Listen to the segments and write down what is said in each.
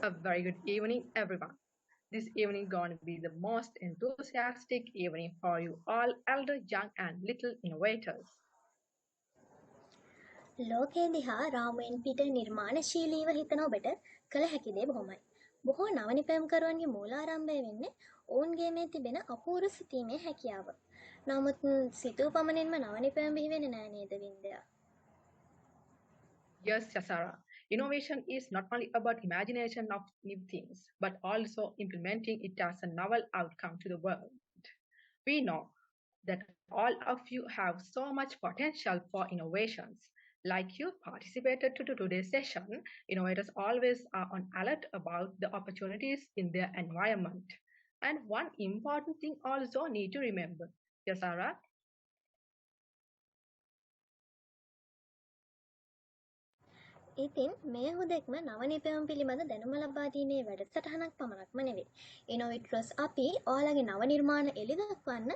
A very good evening, everyone. This evening going to be the most enthusiastic evening for you all, elder, young, and little innovators. ලෝකයේ දිහා රාමුවෙන් පිට නිර්මාණශීලීව හිතන ඔබට කළ හැකි දේ බොහොමයි. බොහෝ නවනිපැයම්කරුවන්ගේ මූලාරම්භය වෙන්නේ ඔවුන්ගේ මේ තිබෙන අපූර්ව සිතීමේ හැකියාව. නමුත් සිතූ පමණින්ම නවනිපැයම් බිහි වෙන්නේ නෑ නේද වින්දයා? Yes, Yasara. Innovation is not only about imagination of new things, but also implementing it as a novel outcome to the world. We know that all of you have so much potential for innovations. Like you participated to today's session, innovators always are on alert about the opportunities in their environment. And one important thing also need to remember. Yes, Sarah? ඉතින් මේ හුදෙක්ම නවනිපැයුම් පිළිබඳ දැනුම ලබා දීමේ වැඩසටහනක් පමණක්ම නෙවෙයි. InoVitroz අපි ඔයාලගේ නව නිර්මාණ එළිදක්වන්න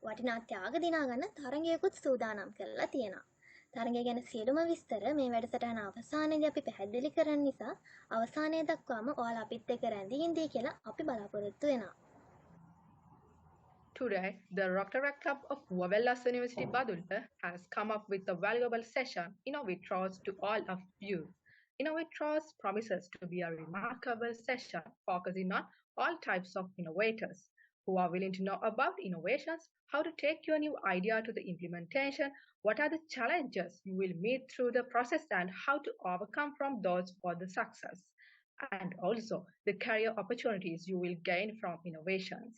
වටිනා ත්‍යාග දිනා ගන්න තරගයකුත් සූදානම් කරලා තියෙනවා. තරගය ගැන සියලුම විස්තර මේ වැඩසටහන අවසානයේදී අපි පැහැදිලි කරන නිසා අවසානයේ දක්වාම ඔයාලා අපිත් එක්ක රැඳී ඉඳී කියලා අපි බලාපොරොත්තු වෙනවා. Today, the Rotaract Club of Uva Wellassa University-Badulla has come up with a valuable session, InoVitroz, to all of you. InoVitroz promises to be a remarkable session focusing on all types of innovators who are willing to know about innovations, how to take your new idea to the implementation, what are the challenges you will meet through the process, and how to overcome from those for the success, and also the career opportunities you will gain from innovations.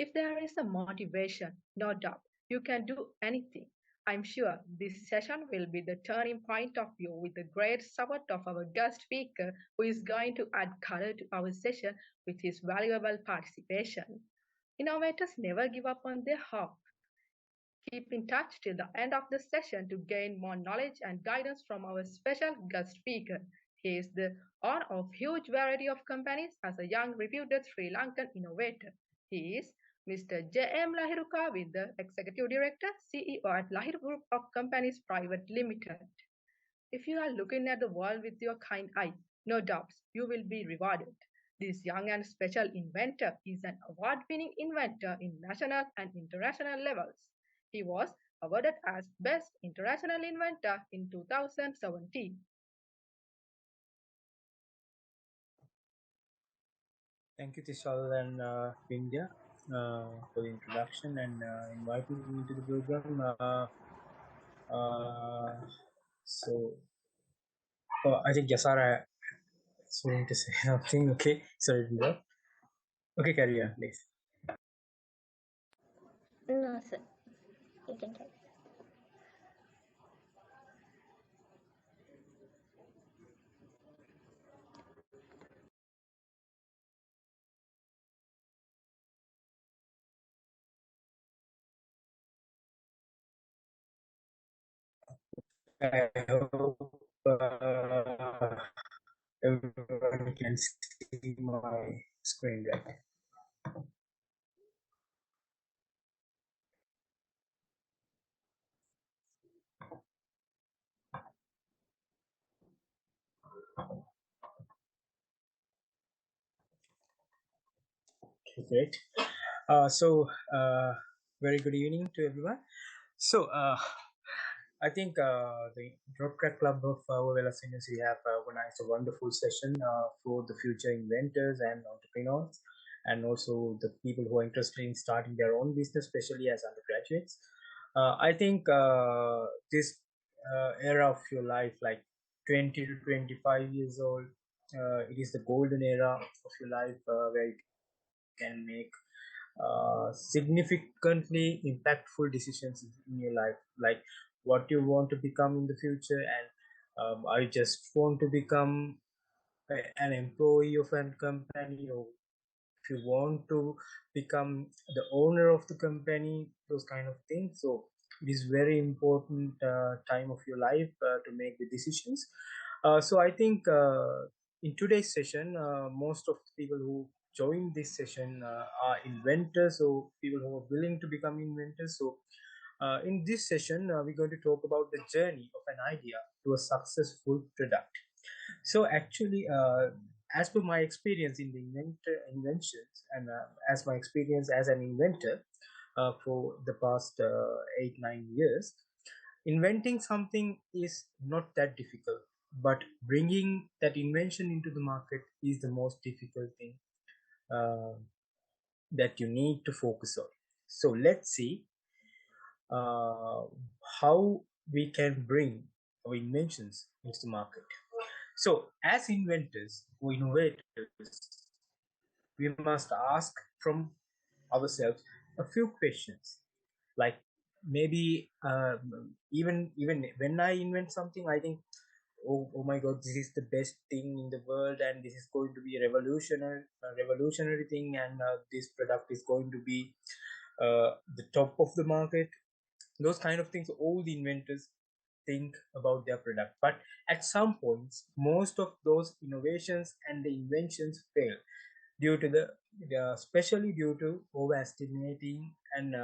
If there is a motivation, no doubt, you can do anything. I'm sure this session will be the turning point of view with the great support of our guest speaker who is going to add color to our session with his valuable participation. Innovators never give up on their hope. Keep in touch till the end of the session to gain more knowledge and guidance from our special guest speaker. He is the owner of huge variety of companies as a young reputed Sri Lankan innovator. He is Mr. J.M. Lahiruka with the Executive Director, CEO at Lahiru Group of Companies Private Limited. If you are looking at the world with your kind eye, no doubts you will be rewarded. This young and special inventor is an award-winning inventor in national and international levels. He was awarded as Best International Inventor in 2017. Thank you, Tishal and Vindya, for the introduction and inviting me to the program. I think Yasara is willing to say something. Okay, sorry, Vindya. Okay, carry on, please. No sir. You can try. I hope everyone can see my screen right. Okay, great. Very good evening to everyone. I think the Rotaract Club of Uva Wellassa University have organized a wonderful session for the future inventors and entrepreneurs, and also the people who are interested in starting their own business, especially as undergraduates. I think this era of your life, like 20 to 25 years old, it is the golden era of your life where you can make significantly impactful decisions in your life, like what you want to become in the future, and I just want to become an employee of a company, or if you want to become the owner of the company, those kind of things. So it is very important time of your life to make the decisions. So I think in today's session, most of the people who join this session are inventors, or people who are willing to become inventors. So in this session, we're going to talk about the journey of an idea to a successful product. So actually, as per my experience in the inventions, and as my experience as an inventor for the past 8-9 years, inventing something is not that difficult, but bringing that invention into the market is the most difficult thing uh, that you need to focus on. So let's see uh, how we can bring our inventions into the market. So, as inventors or innovators, we must ask from ourselves a few questions. Like maybe even when I invent something, I think, oh my God, this is the best thing in the world, and this is going to be a revolutionary thing, and this product is going to be the top of the market. Those kind of things all the inventors think about their product, but at some points most of those innovations and the inventions fail due to especially due to overestimating and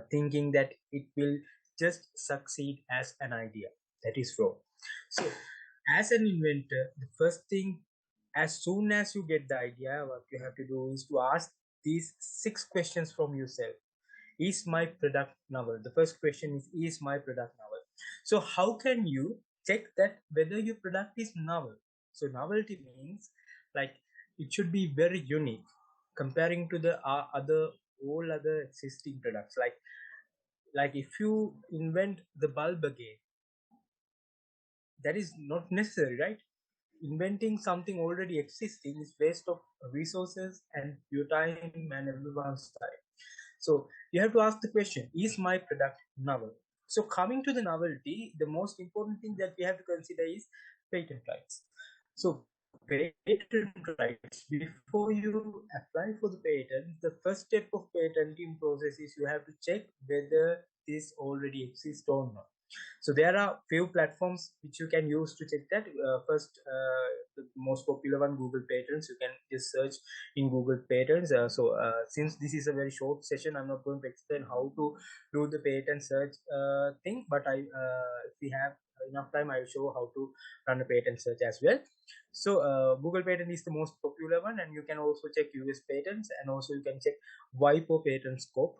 thinking that it will just succeed as an idea. That is wrong. So as an inventor, the first thing, as soon as you get the idea, what you have to do is to ask these 6 questions from yourself. Is my product novel? The first question is my product novel? So how can you check that whether your product is novel? So novelty means like it should be very unique comparing to the all other existing products. Like if you invent the bulb again, that is not necessary, right? Inventing something already existing is waste of resources and your time and everyone's time. So you have to ask the question, is my product novel? So coming to the novelty, the most important thing that we have to consider is patent rights. So patent rights, before you apply for the patent, the first step of patenting process is you have to check whether this already exists or not. So there are few platforms which you can use to check that. First, the most popular one, Google Patents. You can just search in Google Patents. Since this is a very short session, I'm not going to explain how to do the patent search thing. But if we have enough time, I will show how to run a patent search as well. So Google Patent is the most popular one, and you can also check US patents, and also you can check WIPO patent scope,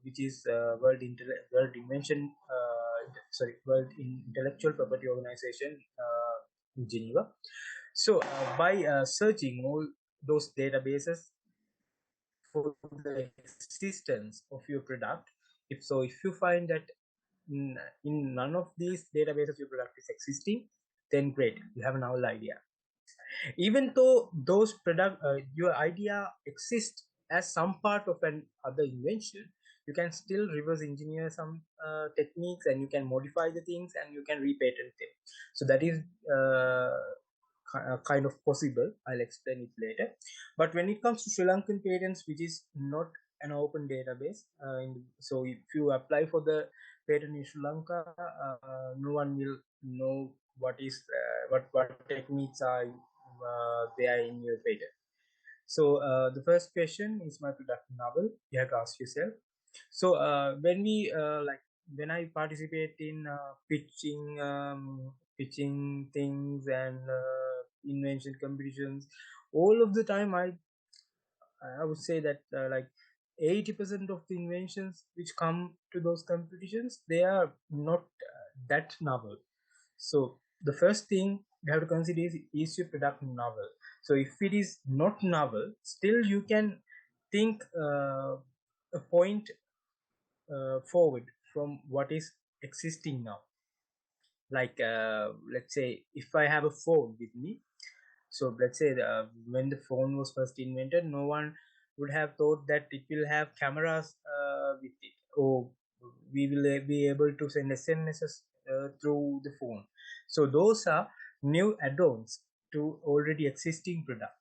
which is World Invention. World Intellectual Property Organization in Geneva. So by searching all those databases for the existence of your product, if you find that in none of these databases your product is existing, then great, you have a novel idea. Even though those your idea exists as some part of an other invention, you can still reverse engineer some techniques, and you can modify the things, and you can repatent them. So that is kind of possible. I'll explain it later. But when it comes to Sri Lankan patents, which is not an open database, so if you apply for the patent in Sri Lanka, no one will know what techniques are there in your patent. So the first question is my product novel. You have to ask yourself. So when I participate in pitching things and invention competitions, all of the time I would say that 80% of the inventions which come to those competitions, they are not that novel. So the first thing you have to consider is your product novel? So if it is not novel, still you can think a point forward from what is existing now. Like let's say if I have a phone with me, so let's say when the phone was first invented, no one would have thought that it will have cameras with it, or we will be able to send SMSs through the phone. So those are new add-ons to already existing product.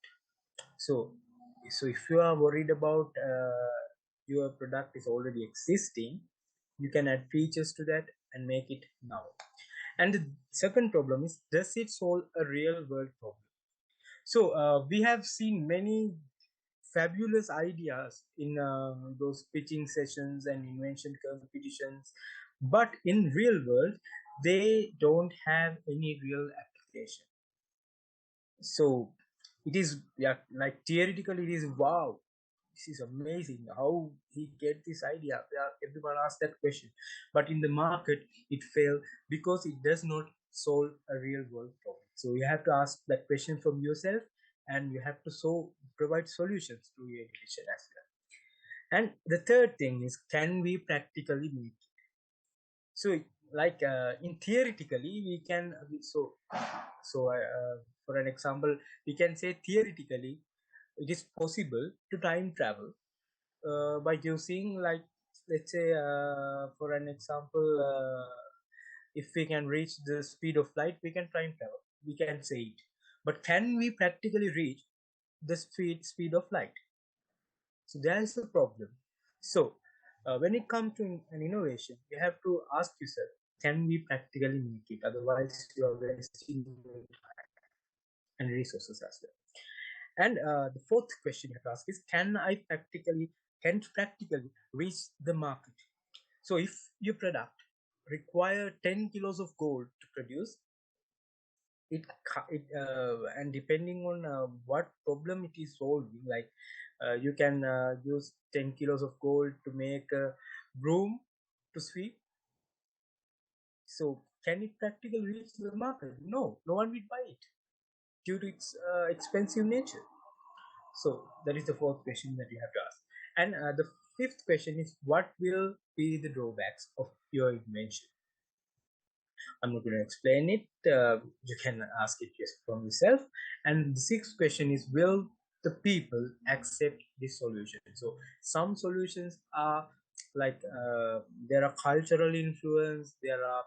So if you are worried about your product is already existing, you can add features to that and make it now. And the second problem is, does it solve a real world problem? So we have seen many fabulous ideas in those pitching sessions and invention competitions, but in real world they don't have any real application. So it is, yeah, like theoretically it is wow, this is amazing how he get this idea. Yeah, everyone asked that question, but in the market it failed because it does not solve a real world problem. So you have to ask that question from yourself, and you have to provide solutions to your innovation as well. And the third thing is, can we practically make it? So like in theoretically we can, for an example, we can say theoretically it is possible to time travel by using, like, let's say, for an example, if we can reach the speed of light, we can time travel, we can say it. But can we practically reach the speed of light? So there is a problem. So when it comes to an innovation, you have to ask yourself, can we practically make it? Otherwise you are wasting your time and resources as well. And the fourth question you have to ask is, can practically reach the market? So if your product require 10 kilos of gold to produce and depending on what problem it is solving, like you can use 10 kilos of gold to make a broom to sweep. So can it practically reach the market? No, no one will buy it due to its expensive nature. So that is the fourth question that you have to ask. And the fifth question is, what will be the drawbacks of your invention? I'm not going to explain it. You can ask it just from yourself. And the sixth question is, will the people accept this solution? So some solutions are like there are cultural influence, there are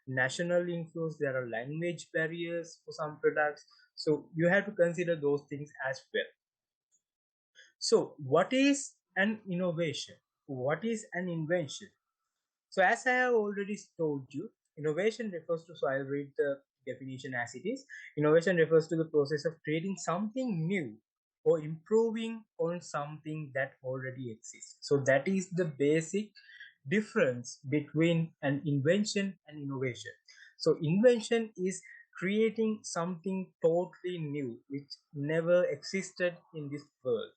national influence, there are language barriers for some products. So you have to consider those things as well. So what is an innovation? What is an invention? So as I have already told you, innovation refers to, so I'll read the definition as it is. Innovation refers to the process of creating something new or improving on something that already exists. So that is the basic difference between an invention and innovation. So invention is creating something totally new which never existed in this world,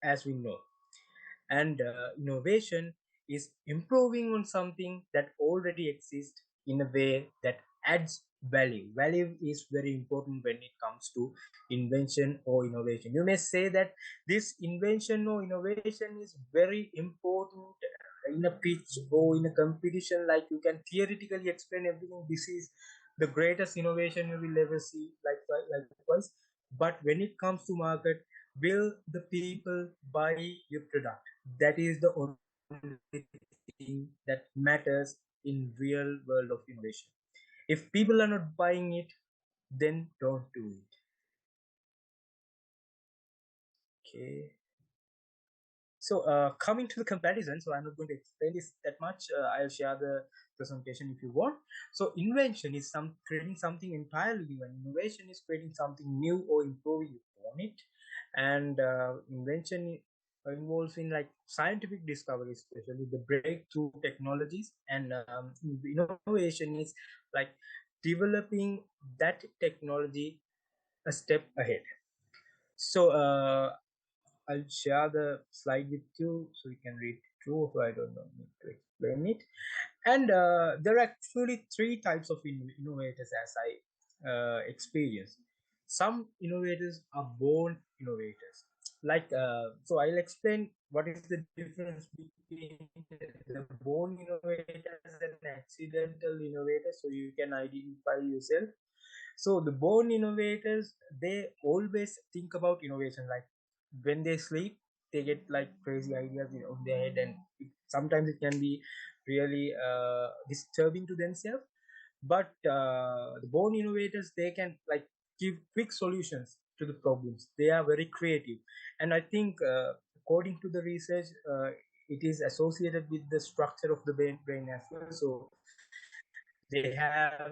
as we know. And innovation is improving on something that already exists in a way that adds value is very important when it comes to invention or innovation. You may say that this invention or innovation is very important in a pitch or in a competition, like you can theoretically explain everything, this is the greatest innovation you will ever see, likewise. But when it comes to market, will the people buy your product? That is the only thing that matters in real world of innovation. If people are not buying it, then don't do it. Okay. So coming to the comparison, so I'm not going to explain this that much. I'll share the presentation if you want. So invention is creating something entirely new, and innovation is creating something new or improving upon it. And invention involves in like scientific discoveries, especially the breakthrough technologies, and innovation is like developing that technology a step ahead. So I'll share the slide with you so you can read it through. So I don't need to explain it. And there are actually three types of innovators as I experience. Some innovators are born innovators. Like, so I'll explain what is the difference between the born innovators and accidental innovators so you can identify yourself. So the born innovators, they always think about innovation. Like when they sleep, they get like crazy ideas on their head, and sometimes it can be really disturbing to themselves. But the born innovators, they can like give quick solutions to the problems. They are very creative, and I think according to the research, it is associated with the structure of the brain as well. So they have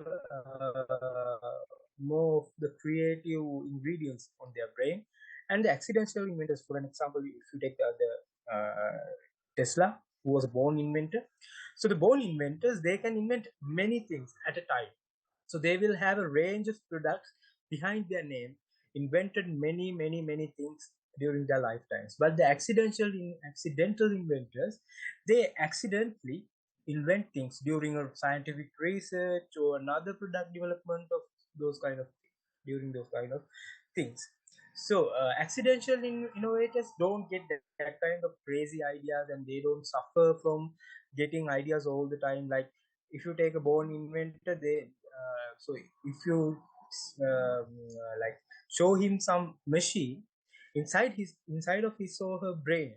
more of the creative ingredients on their brain. And the accidental inventors, for an example, if you take the Tesla, who was a born inventor. So the born inventors, they can invent many things at a time. So they will have a range of products behind their name invented many things during their lifetimes. But the accidental inventors, they accidentally invent things during a scientific research or another product development of those kind of during those kind of things. So accidental innovators don't get that kind of crazy ideas, and they don't suffer from getting ideas all the time. Like if you take a born inventor, they so if you like show him some machine inside of his or her brain,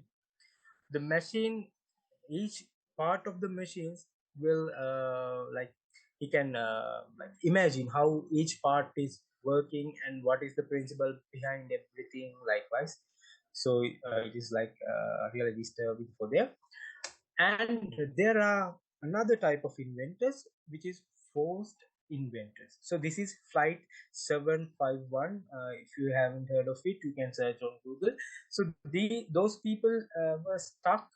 the machine, each part of the machines will like he can like imagine how each part is working and what is the principle behind everything likewise. So it is like really disturbing for them. And there are another type of inventors which is forced inventors. So this is flight 751. If you haven't heard of it, you can search on Google. So those people were stuck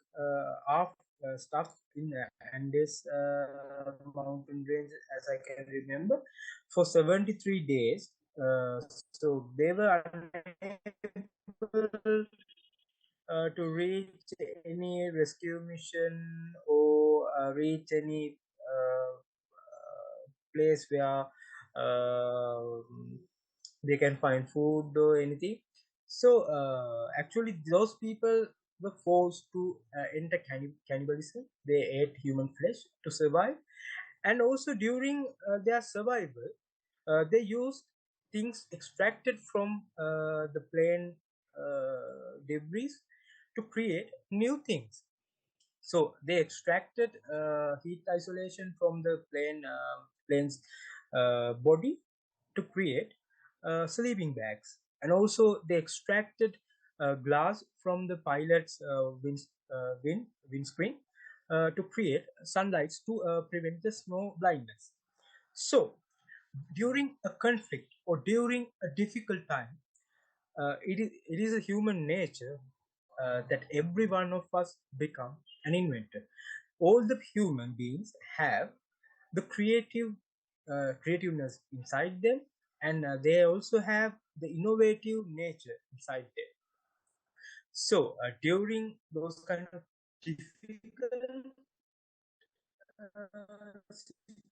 in Andes mountain range, as I can remember, for 73 days. So they were unable to reach any rescue mission or reach any place where uh, they can find food or anything. So actually, those people were forced to enter cannibalism. They ate human flesh to survive, and also during their survival, they used things extracted from the plane debris to create new things. So they extracted heat isolation from the plane's body to create sleeping bags, and also they extracted glass from the pilot's windscreen to create sunlights to prevent the snow blindness. So during a conflict or during a difficult time, it is a human nature that every one of us become an inventor. All the human beings have the creativeness inside them, and they also have the innovative nature inside them. So during those kind of difficult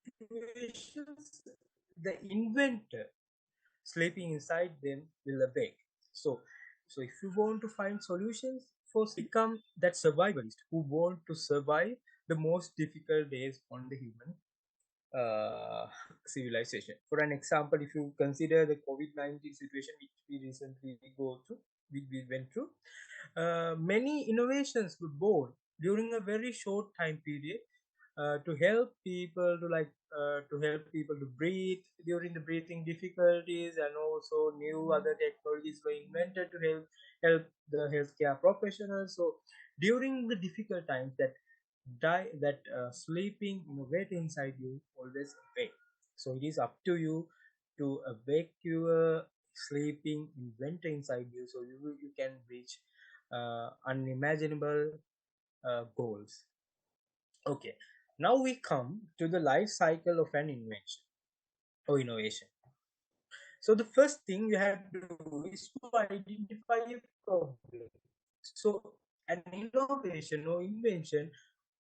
situations, the inventor sleeping inside them will awake. So if you want to find solutions, first become that survivalist who want to survive the most difficult days on the human uh, civilization. For an example, if you consider the COVID-19 situation which we recently we went through, many innovations were born during a very short time period to help people to breathe during the breathing difficulties, and also new other technologies were invented to help the healthcare professionals. So during the difficult times, sleeping innovate inside you always awake. So it is up to you to awake your sleeping inventor inside you, so you can reach unimaginable goals. Okay, now we come to the life cycle of an invention or innovation. So the first thing you have to do is to identify a problem. So an innovation or invention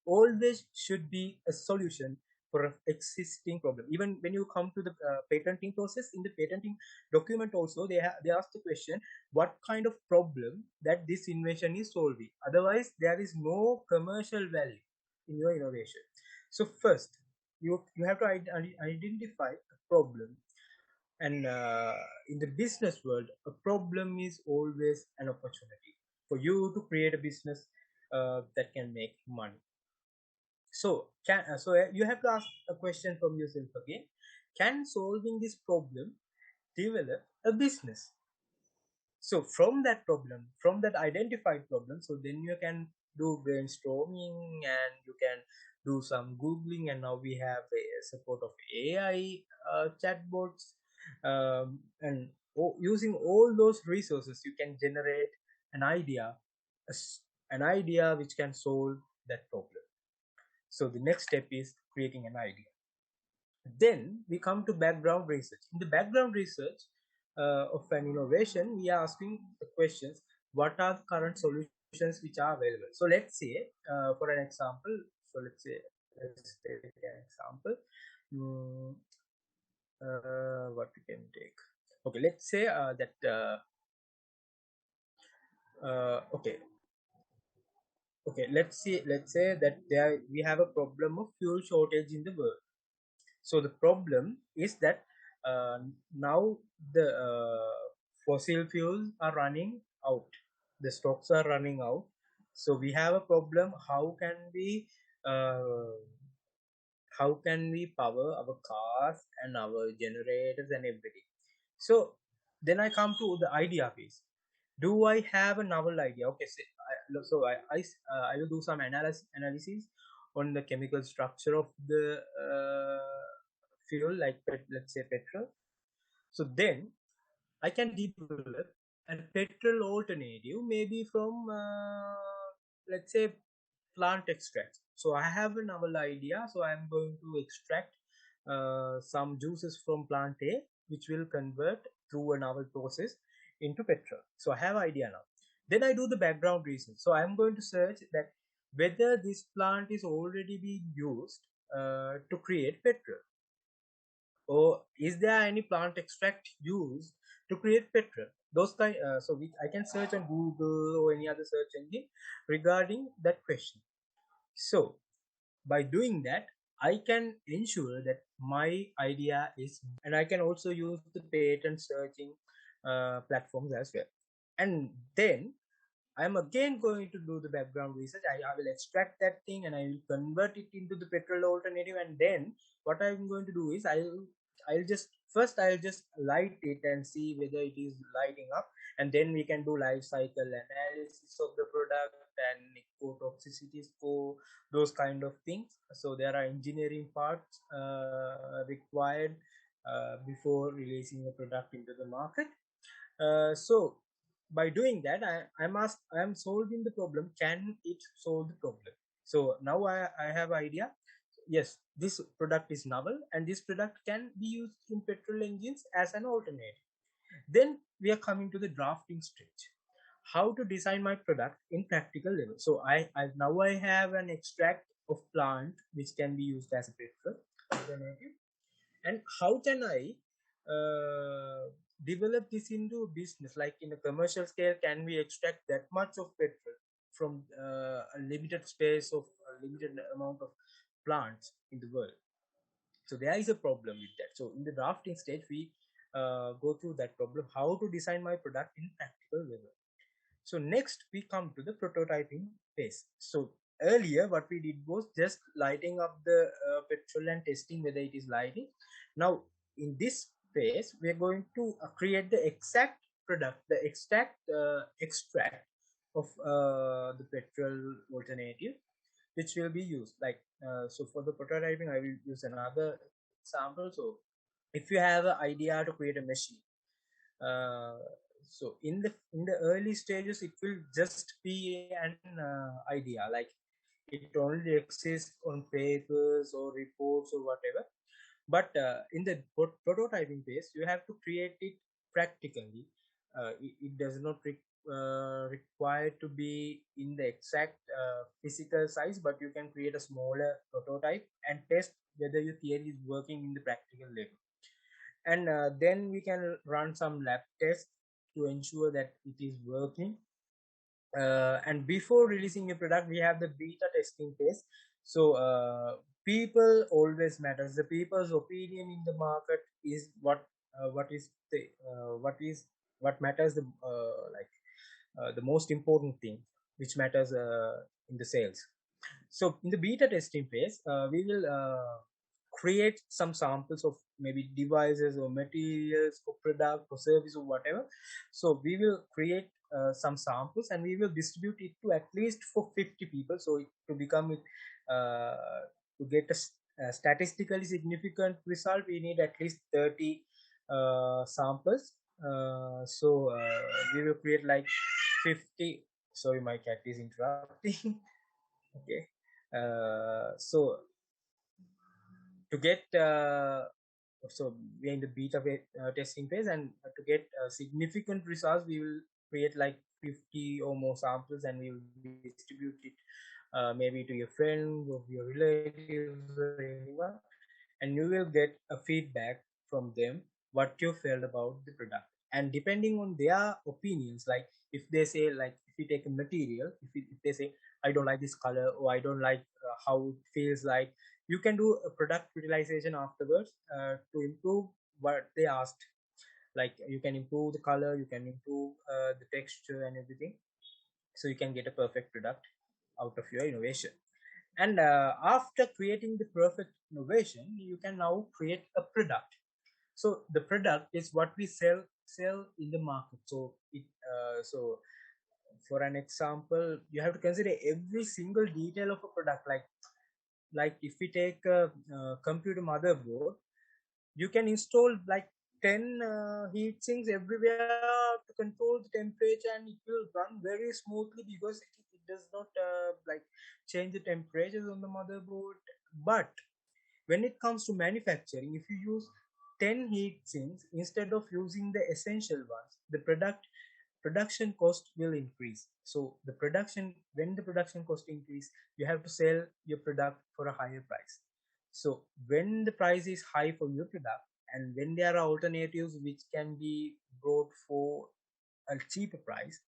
always should be a solution for an existing problem. Even when you come to the patenting process, in the patenting document also, they ask the question, what kind of problem that this invention is solving. Otherwise, there is no commercial value in your innovation. So first, you have to identify a problem. And in the business world, a problem is always an opportunity for you to create a business that can make money. So you have to ask a question from yourself again: can solving this problem develop a business? So from that identified problem, so then you can do brainstorming, and you can do some googling, and now we have a support of AI chatbots, and using all those resources, you can generate an idea, an idea which can solve that problem. So the next step is creating an idea. Then we come to background research. In the background research, of an innovation, we are asking the questions: what are the current solutions which are available? So let's say, for an example, let's take an example. Mm, what we can take? Okay, let's say that. Okay, let's say that we have a problem of fuel shortage in the world. So the problem is that uh, now the fossil fuels are running out, the stocks are running out. So we have a problem: uh, how can we power our cars and our generators and everything? So then I come to the idea phase. Do I have a novel idea? Okay, I will do some analysis on the chemical structure of the fuel, like let's say petrol. So then I can develop a petrol alternative, maybe from let's say plant extracts. So I have a novel idea. So I'm going to extract some juices from plant A, which will convert through a novel process into petrol. So I have idea now. Then I do the background research. So I'm going to search that whether this plant is already being used to create petrol, or is there any plant extract used to create petrol. Those kind. I can search on Google or any other search engine regarding that question. So by doing that, I can ensure that my idea is, and I can also use the patent searching platforms as well. And then I'm again going to do the background research. I will extract that thing and I will convert it into the petrol alternative. And then what I'm going to do is I'll just light it and see whether it is lighting up. And then we can do life cycle analysis of the product and eco-toxicity score, those kind of things. So there are engineering parts required before releasing a product into the market. So by doing that, I am solving the problem. Can it solve the problem? So now I have idea. Yes, this product is novel and this product can be used in petrol engines as an alternative. Then we are coming to the drafting stage. How to design my product in practical level. So I have an extract of plant which can be used as a petrol alternative. And how can I develop this into a business? Like in a commercial scale, can we extract that much of petrol from a limited space of a limited amount of plants in the world? So there is a problem with that. So in the drafting stage, we go through that problem: how to design my product in practical level. So next we come to the prototyping phase. So earlier what we did was just lighting up the petrol and testing whether it is lighting. Now in this phase we are going to create the exact product, the exact extract of the petrol alternative which will be used. Like so for the prototyping I will use another example. So if you have an idea to create a machine, uh, so in the early stages it will just be an idea, like it only exists on papers or reports or whatever. But in the prototyping phase you have to create it practically. It does not require to be in the exact physical size, but you can create a smaller prototype and test whether your theory is working in the practical level. And then we can run some lab tests to ensure that it is working. And before releasing a product we have the beta testing phase. So people always matters. The people's opinion in the market is what matters, the most important thing which matters in the sales. So in the beta testing phase, we will create some samples of maybe devices or materials or product or service or whatever. So we will create some samples and we will distribute it to at least for 50 people. So to become to get a statistically significant result, we need at least 30 samples. We will create like 50. Sorry, my cat is interrupting. Okay. So to get So we are in the beta testing phase, and to get significant results, we will create like 50 or more samples, and we will distribute it maybe to your friends or your relatives or anyone, and you will get a feedback from them what you felt about the product. And depending on their opinions, like if they say, like if you take a material, if they say I don't like this color, or I don't like how it feels, like you can do a product utilization afterwards to improve what they asked. Like you can improve the color, you can improve the texture and everything, so you can get a perfect product out of your innovation. And after creating the perfect innovation, you can now create a product. So the product is what we sell in the market. So so for an example, you have to consider every single detail of a product. Like if we take a computer motherboard, you can install like 10 heat sinks everywhere to control the temperature, and it will run very smoothly because it does not like change the temperatures on the motherboard. But when it comes to manufacturing, if you use 10 heat sinks instead of using the essential ones, the production cost will increase. So when the production cost increase, you have to sell your product for a higher price. So when the price is high for your product, and when there are alternatives which can be brought for a cheaper price,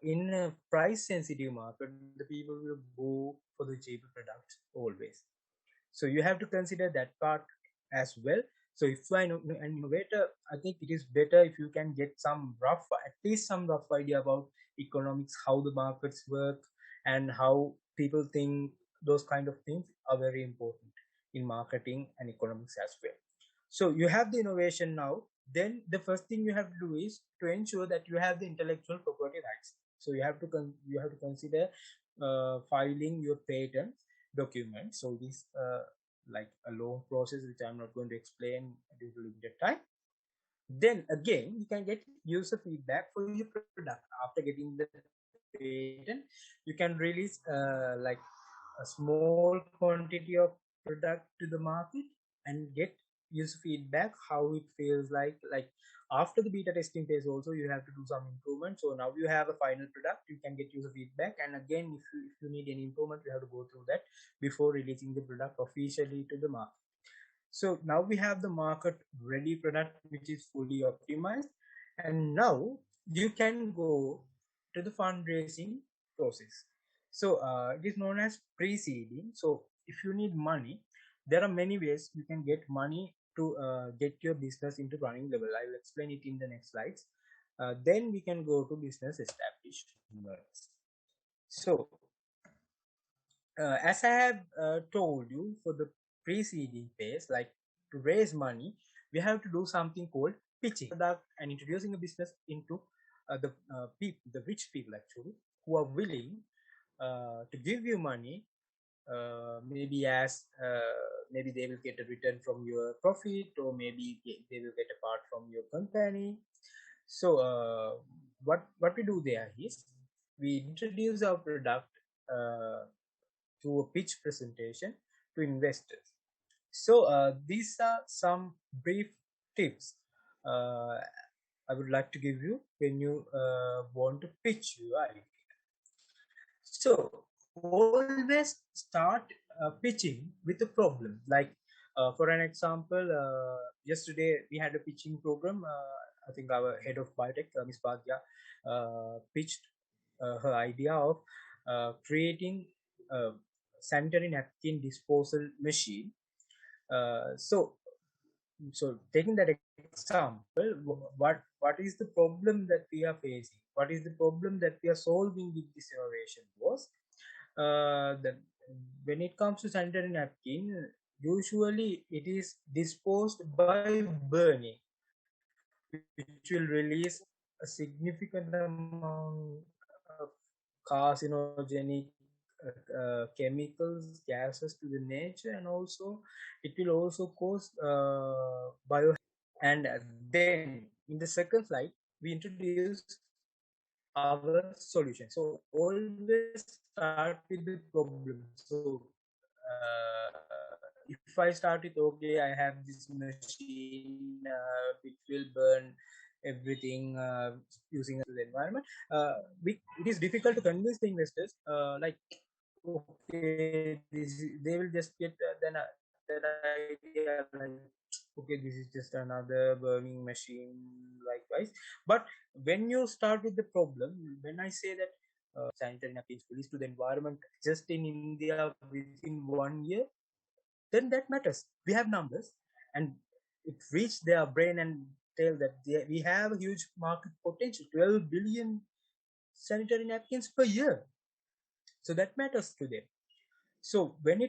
in a price sensitive market, the people will go for the cheaper products always. So you have to consider that part as well. So if you are an innovator, I think it is better if you can get at least some rough idea about economics, how the markets work, and how people think. Those kind of things are very important in marketing and economics as well. So you have the innovation now. Then the first thing you have to do is to ensure that you have the intellectual property rights. So you have to consider filing your patent document. So this like a long process which I'm not going to explain due to limited time. Then again, you can get user feedback for your product. After getting the patent, you can release like a small quantity of product to the market and get user feedback how it feels like after the beta testing phase also you have to do some improvement. So now you have a final product, you can get user feedback, and again if you need any improvement, you have to go through that before releasing the product officially to the market. So now we have the market ready product which is fully optimized, and now you can go to the fundraising process. So it is known as pre-seeding. So if you need money, there are many ways you can get money to get your business into running level. I will explain it in the next slides. Then we can go to business establishments. So as I have told you, for the preceding phase, like to raise money, we have to do something called pitching product and introducing a business into the people, the rich people actually, who are willing to give you money. Maybe they will get a return from your profit, or maybe they will get a part from your company. So what we do there is we introduce our product through a pitch presentation to investors. So these are some brief tips uh, I would like to give you when you want to pitch your idea. So always start pitching with a problem. Like for an example, yesterday we had a pitching program. I think our head of biotech, Ms. Bhagya, pitched her idea of creating a sanitary napkin disposal machine. So taking that example, what is the problem that we are facing? What is the problem that we are solving with this innovation was that when it comes to sanitary napkin, usually it is disposed by burning, which will release a significant amount of carcinogenic chemicals, gases to the nature, and also it will also cause bio. And then in the second slide, we introduce our solution. So always start with the problem. So if if I start with, okay, I have this machine, it will burn everything using the environment. It is difficult to convince the investors. Like, okay, they will just get that idea, like, okay, this is just another burning machine, likewise. But when you start with the problem, when I say that sanitary napkins released to the environment just in India within 1 year, then that matters. We have numbers, and it reached their brain and tell that we have a huge market potential, 12 billion sanitary napkins per year. So that matters to them. So when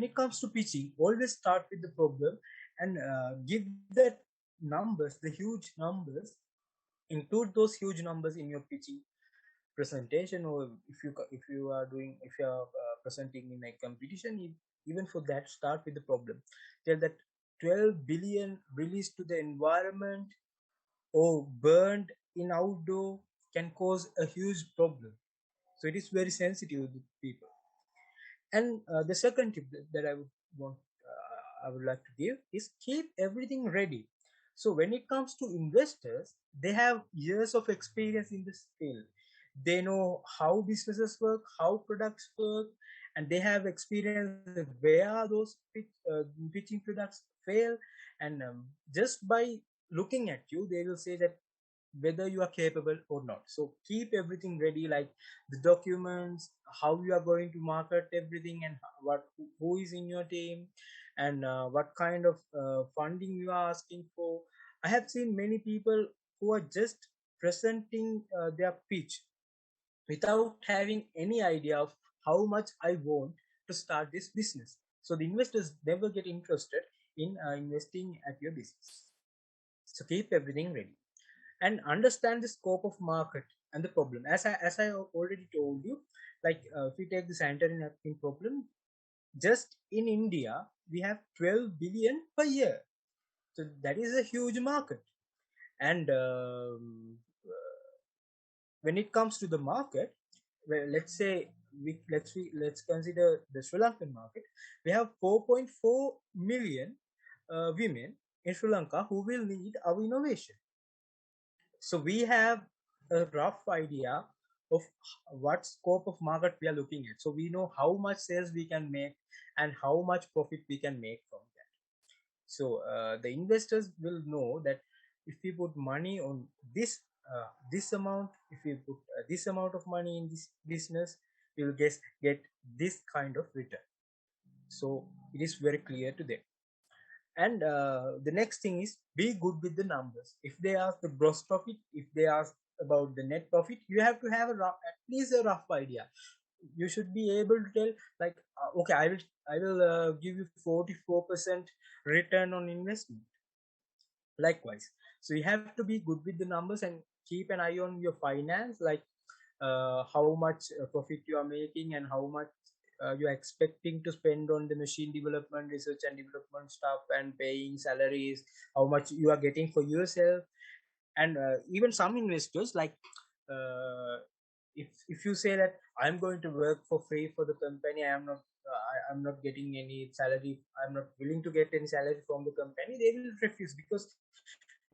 it comes to pitching, always start with the problem and give that numbers, the huge numbers, include those huge numbers in your pitching presentation, or if you are presenting in a competition, even for that, start with the problem. Tell that 12 billion released to the environment or burned in outdoor can cause a huge problem. So it is very sensitive to people. And the second tip that I would like to give is keep everything ready. So when it comes to investors, they have years of experience in this field. They know how businesses work, how products work, and they have experience where those pitching products fail. And just by looking at you, they will say that whether you are capable or not. So keep everything ready, like the documents, how you are going to market everything, and who is in your team, and what kind of funding you are asking for. I have seen many people who are just presenting their pitch without having any idea of how much I want to start this business. So the investors never get interested in investing at your business. So keep everything ready and understand the scope of market and the problem. As I already told you, like if we take the sanitary napkin problem, just in India we have 12 billion per year. So that is a huge market. And when it comes to the market, well, let's say let's consider the Sri Lankan market. We have 4.4 million women in Sri Lanka who will need our innovation. So we have a rough idea of what scope of market we are looking at. So we know how much sales we can make and how much profit we can make from that. So the investors will know that if we put money on this amount, if we put this amount of money in this business, we will get this kind of return. So it is very clear to them. And the next thing is be good with the numbers. If they ask the gross profit, if they ask about the net profit, you have to have at least a rough idea. You should be able to tell, like, okay, I will give you 44% return on investment. Likewise, so you have to be good with the numbers and keep an eye on your finance, like how much profit you are making and how much you're expecting to spend on the machine development, research and development stuff, and paying salaries, how much you are getting for yourself. And even some investors, like if you say that I'm going to work for free for the company, I'm not getting any salary, I'm not willing to get any salary from the company, they will refuse, because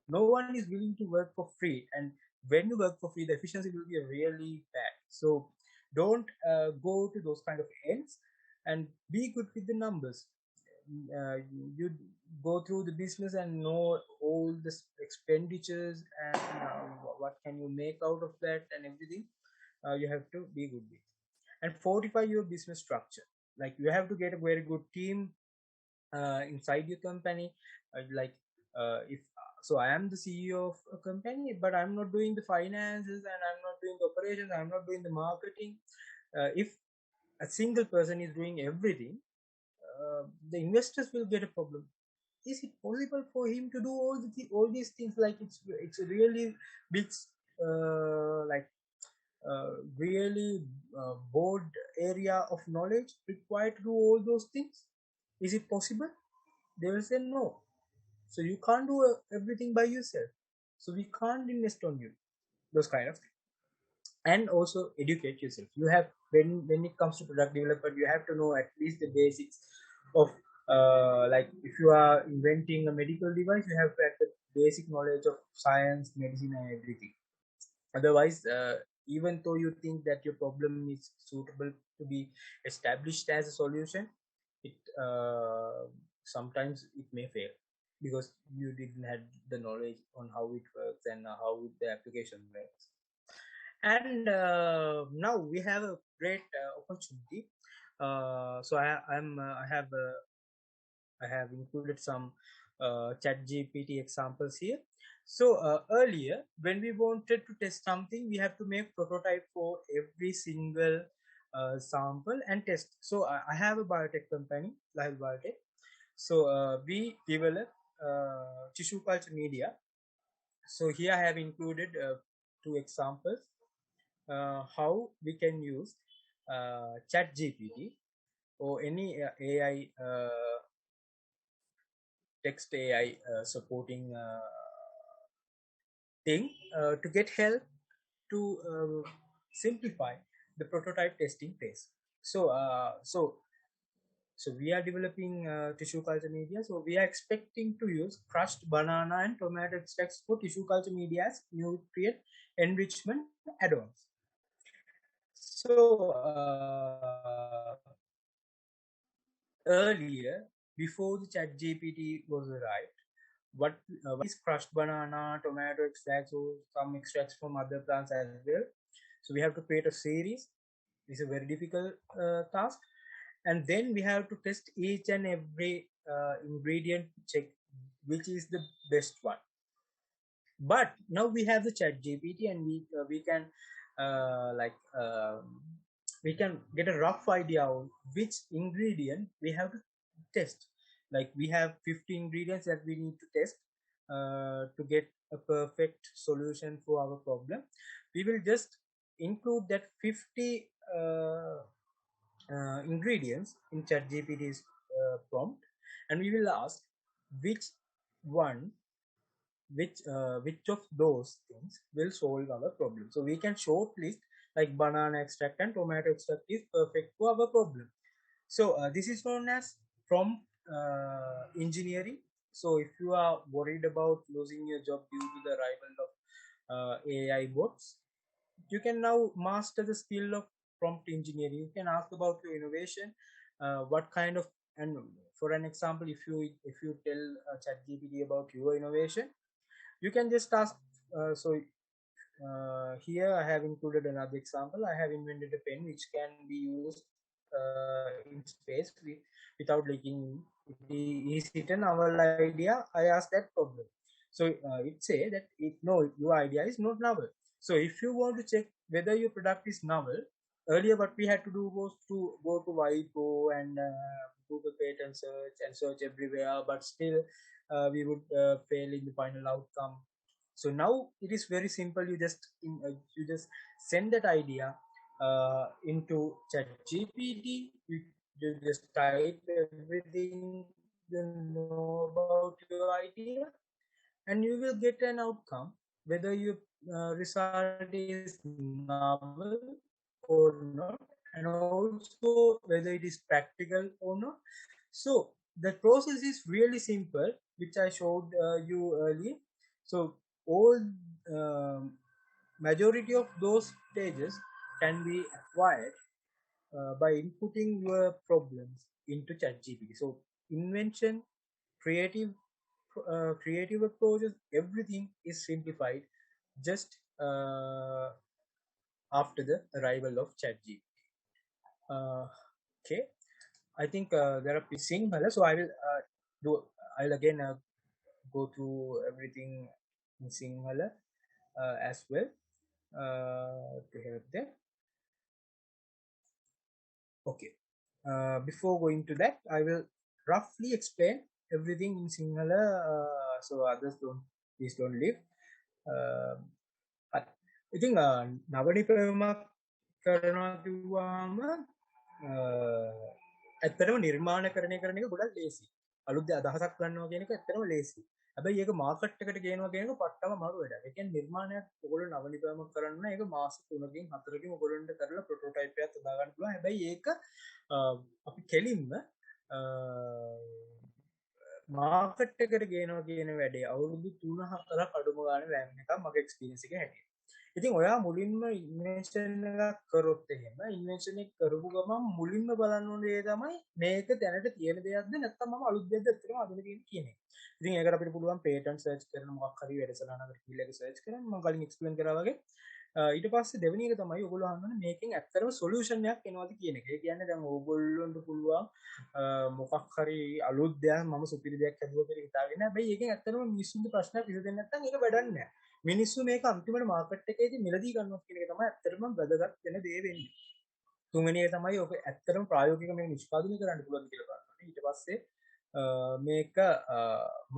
no one is willing to work for free. And when you work for free, the efficiency will be really bad. So don't go to those kind of ends, and be good with the numbers. You go through the business and know all the expenditures, and what can you make out of that, and everything you have to be good with. And fortify your business structure. Like, you have to get a very good team inside your company. Like, if so, I am the CEO of a company, but I'm not doing the finances, and I'm not doing the operations, I'm not doing the marketing. If a single person is doing everything, the investors will get a problem. Is it possible for him to do all these things? Like, it's a really big like really broad area of knowledge required to do all those things. Is it possible? They will say no. So you can't do everything by yourself. So we can't invest on you. Those kind of things. And also educate yourself. You have, when it comes to product development, you have to know at least the basics of like if you are inventing a medical device, you have to have the basic knowledge of science, medicine, and everything. Otherwise, even though you think that your problem is suitable to be established as a solution, it sometimes it may fail because you didn't have the knowledge on how it works and how the application works. And now we have a great opportunity. I have included some chat GPT examples here. So earlier, when we wanted to test something, we have to make prototype for every single sample and test. So I have a biotech company, Live Biotech. So we develop tissue culture media. So here I have included two examples how we can use chat GPT or any AI text AI supporting thing to get help to simplify the prototype testing phase. So so we are developing tissue culture media. So we are expecting to use crushed banana and tomato extracts for tissue culture media as nutrient enrichment add-ons. So earlier, before the chat GPT was arrived, what is crushed banana, tomato extracts, or some extracts from other plants as well. So we have to create a series. It's a very difficult task, and then we have to test each and every ingredient, check which is the best one. But now we have the chat GPT, and we can like we can get a rough idea of which ingredient we have to test. Like we have 50 ingredients that we need to test to get a perfect solution for our problem. We will just include that 50 ingredients in ChatGPT's prompt, and we will ask which one which of those things will solve our problem. So we can shortlist like banana extract and tomato extract is perfect for our problem. So this is known as prompt engineering. So if you are worried about losing your job due to the arrival of AI bots, you can now master the skill of prompt engineering. You can ask about your innovation, what kind of, and for an example, if you tell ChatGPT about your innovation, you can just ask. Here I have included another example. I have invented a pen which can be used in space without leaking. Is it a novel idea? I asked that problem. So it say that no, your idea is not novel. So if you want to check whether your product is novel, earlier what we had to do was to go to WIPO and Google patent search and search everywhere, but still we would fail in the final outcome. So now it is very simple. You just send that idea into ChatGPT. You just type everything you know about your idea, and you will get an outcome whether your result is novel or not, and also whether it is practical or not. So the process is really simple, which I showed you earlier. So all majority of those stages can be acquired by inputting your problems into ChatGPT. So invention, creative creative approaches, everything is simplified just after the arrival of ChatGPT. Okay, I think there are Sinhala, so I'll again go through everything in Sinhala as well to help them. Okay, before going to that, I will roughly explain everything in Sinhala so others please don't leave. ඉතින් නවනිපැවමක් කරනවා කිව්වාම ඇත්තටම නිර්මාණකරණය කරන එක ගොඩක් ලේසි. අලුත් අදහසක් ගන්නවා කියන එක ඇත්තටම ලේසි. හැබැයි ඒක මාකට් එකට ගේනවා කියන එක පට්ටම අමාරු වැඩක්. ඒ කියන්නේ නිර්මාණයක් ඔයගොල්ලෝ නවනිපැවමක් කරන්න ඒක මාස 3කින් 4කින් ඔයගොල්ලන්ට කරලා ප්‍රොටෝටයිප් එකක් හදා ගන්න පුළුවන්. හැබැයි ඒක අපි කෙලින්ම මාකට් එකට ගේනවා කියන වැඩේ අවුරුදු 3-4ක් අඩුම ගානේ වැන්න එක මගේ එක්ස්පීරියන්ස් එක හැටියට. ඉතින් ඔයා මුලින්ම ඉන්වෙන්ෂන් එකක් කරොත් එහෙම ඉන්වෙන්ෂන් එක කරපු ගමන් මුලින්ම බලන්න ඕනේ දේ තමයි මේක දැනට තියෙන දෙයක්ද නැත්නම් මම අලුත් දෙයක්ද ඇත්තටම අදලා තියෙන්නේ කියන එක. ඉතින් ඒකට අපිට පුළුවන් පේටන්ට් සර්ච් කරන මොකක් හරි වැඩසටහනකට කියලා එක සර්ච් කරන්න මම කලින් එක්ස්ප්ලেইন කරා වගේ. ඊට පස්සේ දෙවෙනි එක තමයි ඔයගොල්ලෝ අහන්නේ මේකෙන් ඇත්තටම සොලියුෂන් එකක් එනවද කියන එක. ඒ කියන්නේ දැන් ඕගොල්ලොන්ට පුළුවන් මොකක් හරි අලුත් දෙයක් මම සුපිරි දෙයක් හදුවා කියලා හිතාගෙන හැබැයි ඒකෙන් ඇත්තටම මිනිස්සුන්ට ප්‍රශ්නයක් විසඳෙන්නේ නැත්නම් ඒක වැඩක් නැහැ. මිනිස්සු මේක අන්තිමට මාකට් එකේදී මිලදී ගන්නවා කියන එක තමයි ඇත්තටම වැදගත් වෙන දේ වෙන්නේ. තුන්වෙනි එක තමයි ඔක ඇත්තටම ප්‍රායෝගිකව මේක නිෂ්පාදනය කරන්න පුළුවන් කියලා බලන්න. ඊට පස්සේ මේක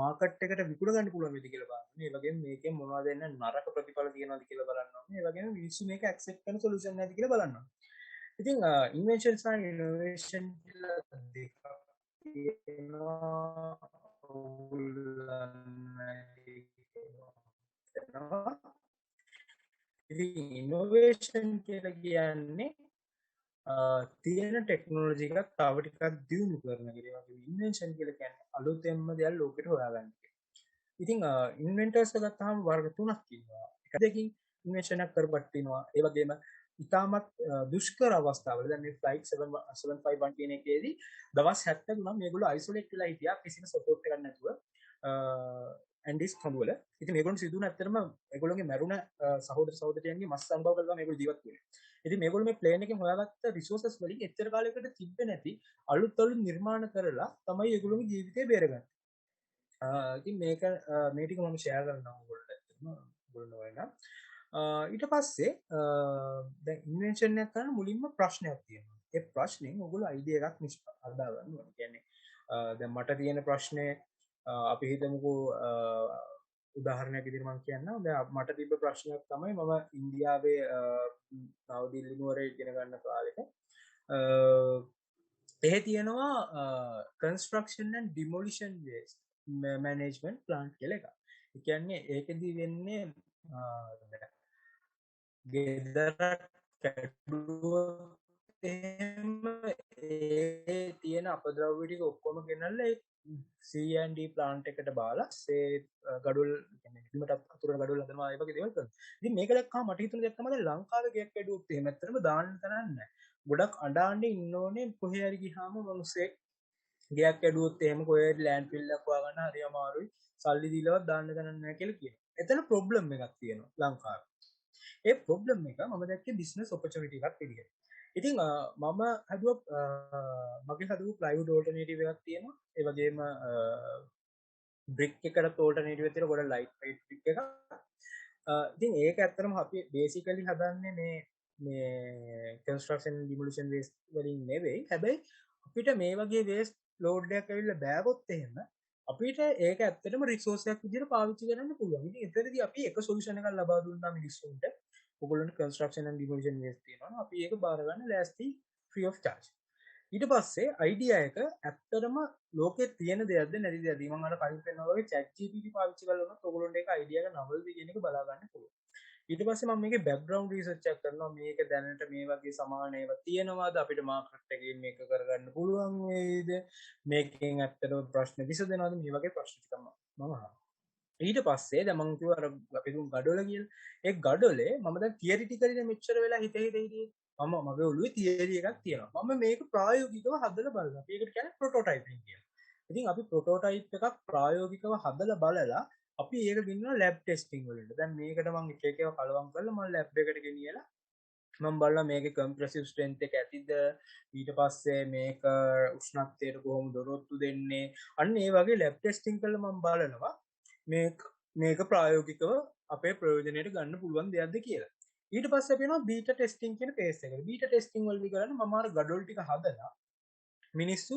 මාකට් එකට විකුණ ගන්න පුළුවන් වෙද කියලා බලන්න. ඒ වගේම මේකෙන් මොනවද එන්න නරක ප්‍රතිඵල තියෙනවද කියලා බලන්න ඕනේ. ඒ වගේම මිනිස්සු මේක ඇක්සෙප්ට් කරන සොලියුෂන් නැද්ද කියලා බලන්න ඕනේ. ඉතින් ඉන්වෙන්ෂන්ස් and innovation කියලා දෙකක් තියෙනවා. ඉතින් ඉනෝවේෂන් කියලා කියන්නේ තියෙන ටෙක්නොලොජි එකක් තව ටිකක් දියුණු කරන එක. ඒ වගේ ඉන්වෙන්ෂන් කියලා කියන්නේ අලුතෙන්ම දෙයක් ලෝකෙට හොයාගන්න එක. ඉතින් ඉන්වෙන්ටර්ස් ගත්තාම වර්ග තුනක් ඉන්නවා. එක දෙකින් ඉන්වෙන්ෂන් එකක් කරපත් වෙනවා. ඒ වගේම ඉතාමත් දුෂ්කර අවස්ථාවල දැන් මේ ෆ්ලයිට් 751 කියන එකේදී දවස් 73ක් මේගොල්ලෝ අයිසොලේට් වෙලා හිටියා කිසිම සපෝට් එකක් නැතුව ඇන්ඩිස් කඳුවල. ඉතින් මේගොල්ලෝ සිදුවන ඇත්තටම මේගොල්ලෝගේ මැරුණ සහෝදර සහෝදරියන්ගේ මස් අනුභව කරලා මේගොල්ලෝ ජීවත් වෙන්නේ. ඉතින් මේගොල්ලෝ මේ ප්ලේන් එකෙන් හොයාගත්ත රිසෝසස් වලින් එච්චර කාලයකට තිබ්බ නැති අලුත් නිර්මාණ කරලා තමයි ඒගොල්ලෝගේ ජීවිතේ බේරගන්නේ. ඉතින් මේක මේ ටික මම ෂෙයා කරනවා ඔයගොල්ලන්ට ඇත්තටම ඔයගොල්ලෝ වෙනවා. ඊට පස්සේ දැන් ඉන්වෙන්ෂන් එකක් කරන මුලින්ම ප්‍රශ්නයක් තියෙනවා. ඒ ප්‍රශ්نين ඔයගොල්ලෝ අයිඩියා එකක් හදා ගන්න ඕනේ. කියන්නේ දැන් මට තියෙන ප්‍රශ්නේ අපි හිතමුකෝ උදාහරණයක් විදිහට මම කියන්නම්. දැන් මට තිබ්බ ප්‍රශ්නයක් තමයි මම ඉන්දියාවේ නවදිල්ලි නුවරේ ඉගෙන ගන්න කාලෙක එහෙ තියෙනවා construction and demolition waste management plant කියලා එකක්. ඒ කියන්නේ ඒකෙදි වෙන්නේ ගෙදරක් කැඩුවොත් එහෙම ඒ තියෙන අපද්‍රව්‍ය ටික ඔක්කොම ගෙනල්ලා ඒ C&D plant එකට බාලා ඒ ගඩොල් කියන්නේ බිමට අතුරන ගඩොල් හදනවා ඒ වගේ දේවල් කරනවා. ඉතින් මේක දැක්කම මට හිතුණ දෙයක් තමයි ලංකාවේ ගෙයක් කැඩුවොත් එහෙම ඇත්තටම දාන්න තැනක් නැහැ. ගොඩක් අඬාන්නේ ඉන්න ඕනේ කොහේ හරි ගියාම මිනිස්සෙක් ගෙයක් කැඩුවොත් එහෙම කොහේ හරි ලෑන්ඩ් ෆිල් එකක් හොයාගන්න හරි අමාරුයි. සල්ලි දීලවත් දාන්න තැනක් නැහැ කියලා කියනවා. එතන ප්‍රොබ්ලම් එකක් තියෙනවා ලංකාවේ. ඒ ප්‍රොබ්ලම් එක මම දැක්කේ බිස්නස් ඔපචුනිටි එකක් විදිහට. ඉතින් මම හදුවා මගේ හදුව ප්ලයිවුඩ් ඕල්ටර්නේටිව් එකක් තියෙනවා. ඒ වගේම බ්‍රික් එකකට ඕල්ටර්නේටිව් එකක් තියෙනවා. ගොඩක් ලයිට් වෙයිට් බ්‍රික් එකක්. ඉතින් ඒක ඇත්තටම අපි බේසිකලි හදන්නේ මේ කන්ස්ට්‍රක්ෂන් ඩිමොලිෂන් වේස්ට් වලින් නෙවෙයි. හැබැයි අපිට මේ වගේ වේස්ට් ලෝඩ් එකක් ඇවිල්ලා බෑවොත් එහෙම අපිට ඒක ඇත්තටම රිසෝස් එකක් විදිහට පාවිච්චි කරන්න පුළුවන්. ඉතින් එතනදී අපි එක සොලියුෂන් එකක් ලබා දුන්නා මිනිස්සුන්ට. ඔයගොල්ලන්ට කන්ස්ට්‍රක්ෂන් and demolition waste තියෙනවා. අපි ඒක බාර ගන්න ලෑස්ති free of charge. ඊට පස්සේ අයිඩියා එක ඇත්තටම ලෝකේ තියෙන දෙයක්ද නැති දෙයක්ද? මම අර කලින් පෙන්නනවා වගේ chat GPT පාවිච්චි කරලා උනත් ඔයගොල්ලන්ට ඒක අයිඩියා එක නවලද කියන එක බලා ගන්න පුළුවන්. ඊට පස්සේ මම මේකේ බෑග්ග්‍රවුන්ඩ් රිසර්ච් එකක් කරනවා. මේක දැනට මේ වගේ සමාන ඒවා තියෙනවාද? අපිට මාකට් එකේ මේක කරගන්න පුළුවන් වේද? මේකෙන් ඇත්තටම ප්‍රශ්න විසඳෙනවද? මේ වගේ ප්‍රශ්න ටික මම අහනවා. ඊට පස්සේ දැන් මම කිව්වා අර අපි දුන් ගඩොල කියලා. ඒ ගඩොලේ මම දැන් තියරිටිකලි මෙච්චර වෙලා හිතේ මගේ ඔළුවේ තියරි එකක් තියෙනවා. මම මේක ප්‍රායෝගිකව හදලා බලනවා. අපි ඒකට කියන්නේ ප්‍රොටෝටයිපින් කියලා. ඉතින් අපි ප්‍රොටෝටයිප් එකක් ප්‍රායෝගිකව හදලා බලලා අපි ඒක ගෙනියනවා ලැබ් ටෙස්ටිං වලට. දැන් මේකට මම එක එක ඒවා කලවම් කරලා මම ලැබ් එකට ගෙනියලා මම බලලා මේකේ කම්ප්‍රෙසිව් ස්ට්‍රෙන්ත් එක ඇතිද ඊට පස්සේ මේක උෂ්ණත්වයට කොහොමද දොරොත්තු දෙන්නේ අන්න ඒ වගේ ලැබ් ටෙස්ටිං කරලා මම බලනවා මේක ප්‍රායෝගිකව අපේ ප්‍රයෝජනයට ගන්න පුළුවන් දෙයක්ද කියලා. ඊට පස්සේ අපි යනවා බීටා ටෙස්ටිං කියන ෆේස් එකට. බීටා ටෙස්ටිං වලදී කරන්නේ මම අර ගඩොල් ටික හදලා මිනිස්සු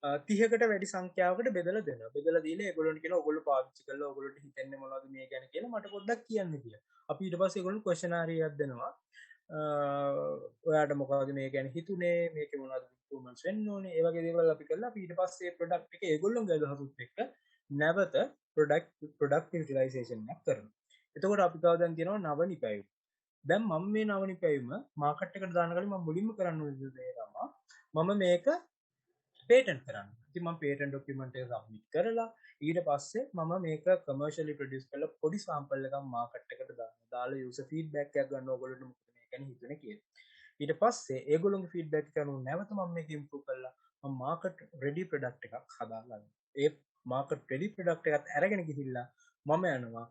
30කට වැඩි සංඛ්‍යාවකට බෙදලා දෙනවා. බෙදලා දීලා ඒගොල්ලන්ට කියනවා ඔයගොල්ලෝ පාවිච්චි කරලා ඔයගොල්ලන්ට හිතෙන්නේ මොනවද මේ ගැන කියලා මට පොඩ්ඩක් කියන්න කියලා. අපි ඊට පස්සේ ඒගොල්ලන්ට ක්වෙස්චනාරි එකක් දෙනවා. ඔයාට මොකද මේ ගැන හිතුනේ මේකේ මොනවද ඉම්ප්‍රූව්මන්ට්ස් වෙන්න ඕනේ ඒ වගේ දේවල් අපි කරලා අපි ඊට පස්සේ ප්‍රොඩක්ට් එක ඒගොල්ලෝගේ ගහසුත් එක්ක නැවත ප්‍රොඩක්ට් යුටිලයිසේෂන් එකක් කරනවා. එතකොට අපි තව දැන් තියෙනවා නව නිපැයුම. දැන් මම මේ නව නිපැයුම මාකට් එකට දාන කලින් මම මුලින්ම කරන්න ඕනේ දේ තමයි මම මේක patent කරන්න. ඉතින් මම patent document එක submit කරලා ඊට පස්සේ මම මේක commercially produce කරලා පොඩි sample එකක් market එකට දානවා. දාලා user feedback එකක් ගන්න ඕගොල්ලන්ට මොකද මේ ගැන හිතුනේ කියලා. ඊට පස්සේ ඒගොල්ලොන්ගේ feedback එක අනුව නැවත මම මේක improve කරලා මම market ready product එකක් හදාගන්නවා. ඒ market ready product එකත් අරගෙන ගිහිල්ලා මම යනවා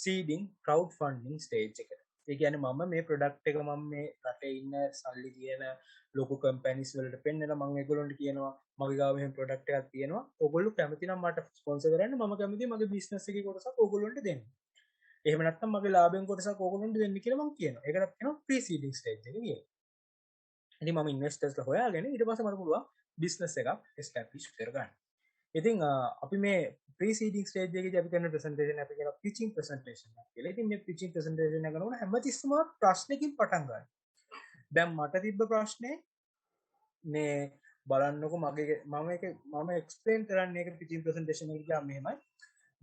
seeding crowdfunding stage එකට. ඒ කියන්නේ මම මේ product එක මම මේ රටේ ඉන්න සල්ලි තියෙන ලොකු කම්පැනිස් වලට පෙන්නලා මම ඒගොල්ලන්ට කියනවා මගේ ගාව මෙහෙම ප්‍රොඩක්ට් එකක් තියෙනවා ඕගොල්ලෝ කැමති නම් මට ස්පොන්සර් කරන්න මම කැමතියි මගේ බිස්නස් එකේ කොටසක් ඕගොල්ලන්ට දෙන්න. එහෙම නැත්නම් මගේ ලාභයෙන් කොටසක් ඕගොල්ලන්ට දෙන්න කියලා මම කියනවා. ඒකට කියනවා ප්‍රී සීඩින් ස්ටේජ් එක කියලා. ඉතින් මම ඉන්වෙස්ටර්ස්ලා හොයාගෙන ඊට පස්සේ මට පුළුවන් බිස්නස් එකක් එස්ටැබ්ලිෂ් කරගන්න. ඉතින් අපි මේ ප්‍රී සීඩින් ස්ටේජ් එකේදී අපි කරන ප්‍රසන්ටේෂන් අපි කරන පිචින් ප්‍රසන්ටේෂන් එක කියලා. ඉතින් මේ පිචින් ප්‍රසන්ටේෂන් එක කරනකොට හැමතිස්සම ප්‍රශ්නකින් පටන් ගන්නවා. දැන් මට තිබ්බ ප්‍රශ්නේ මේ බලන්නකො මගේ මම එක්ස්ප්ලේන් කරන්නේ ඒක පිටින් ප්‍රසන්ටේෂන් එකේ ගියාම මෙහෙමයි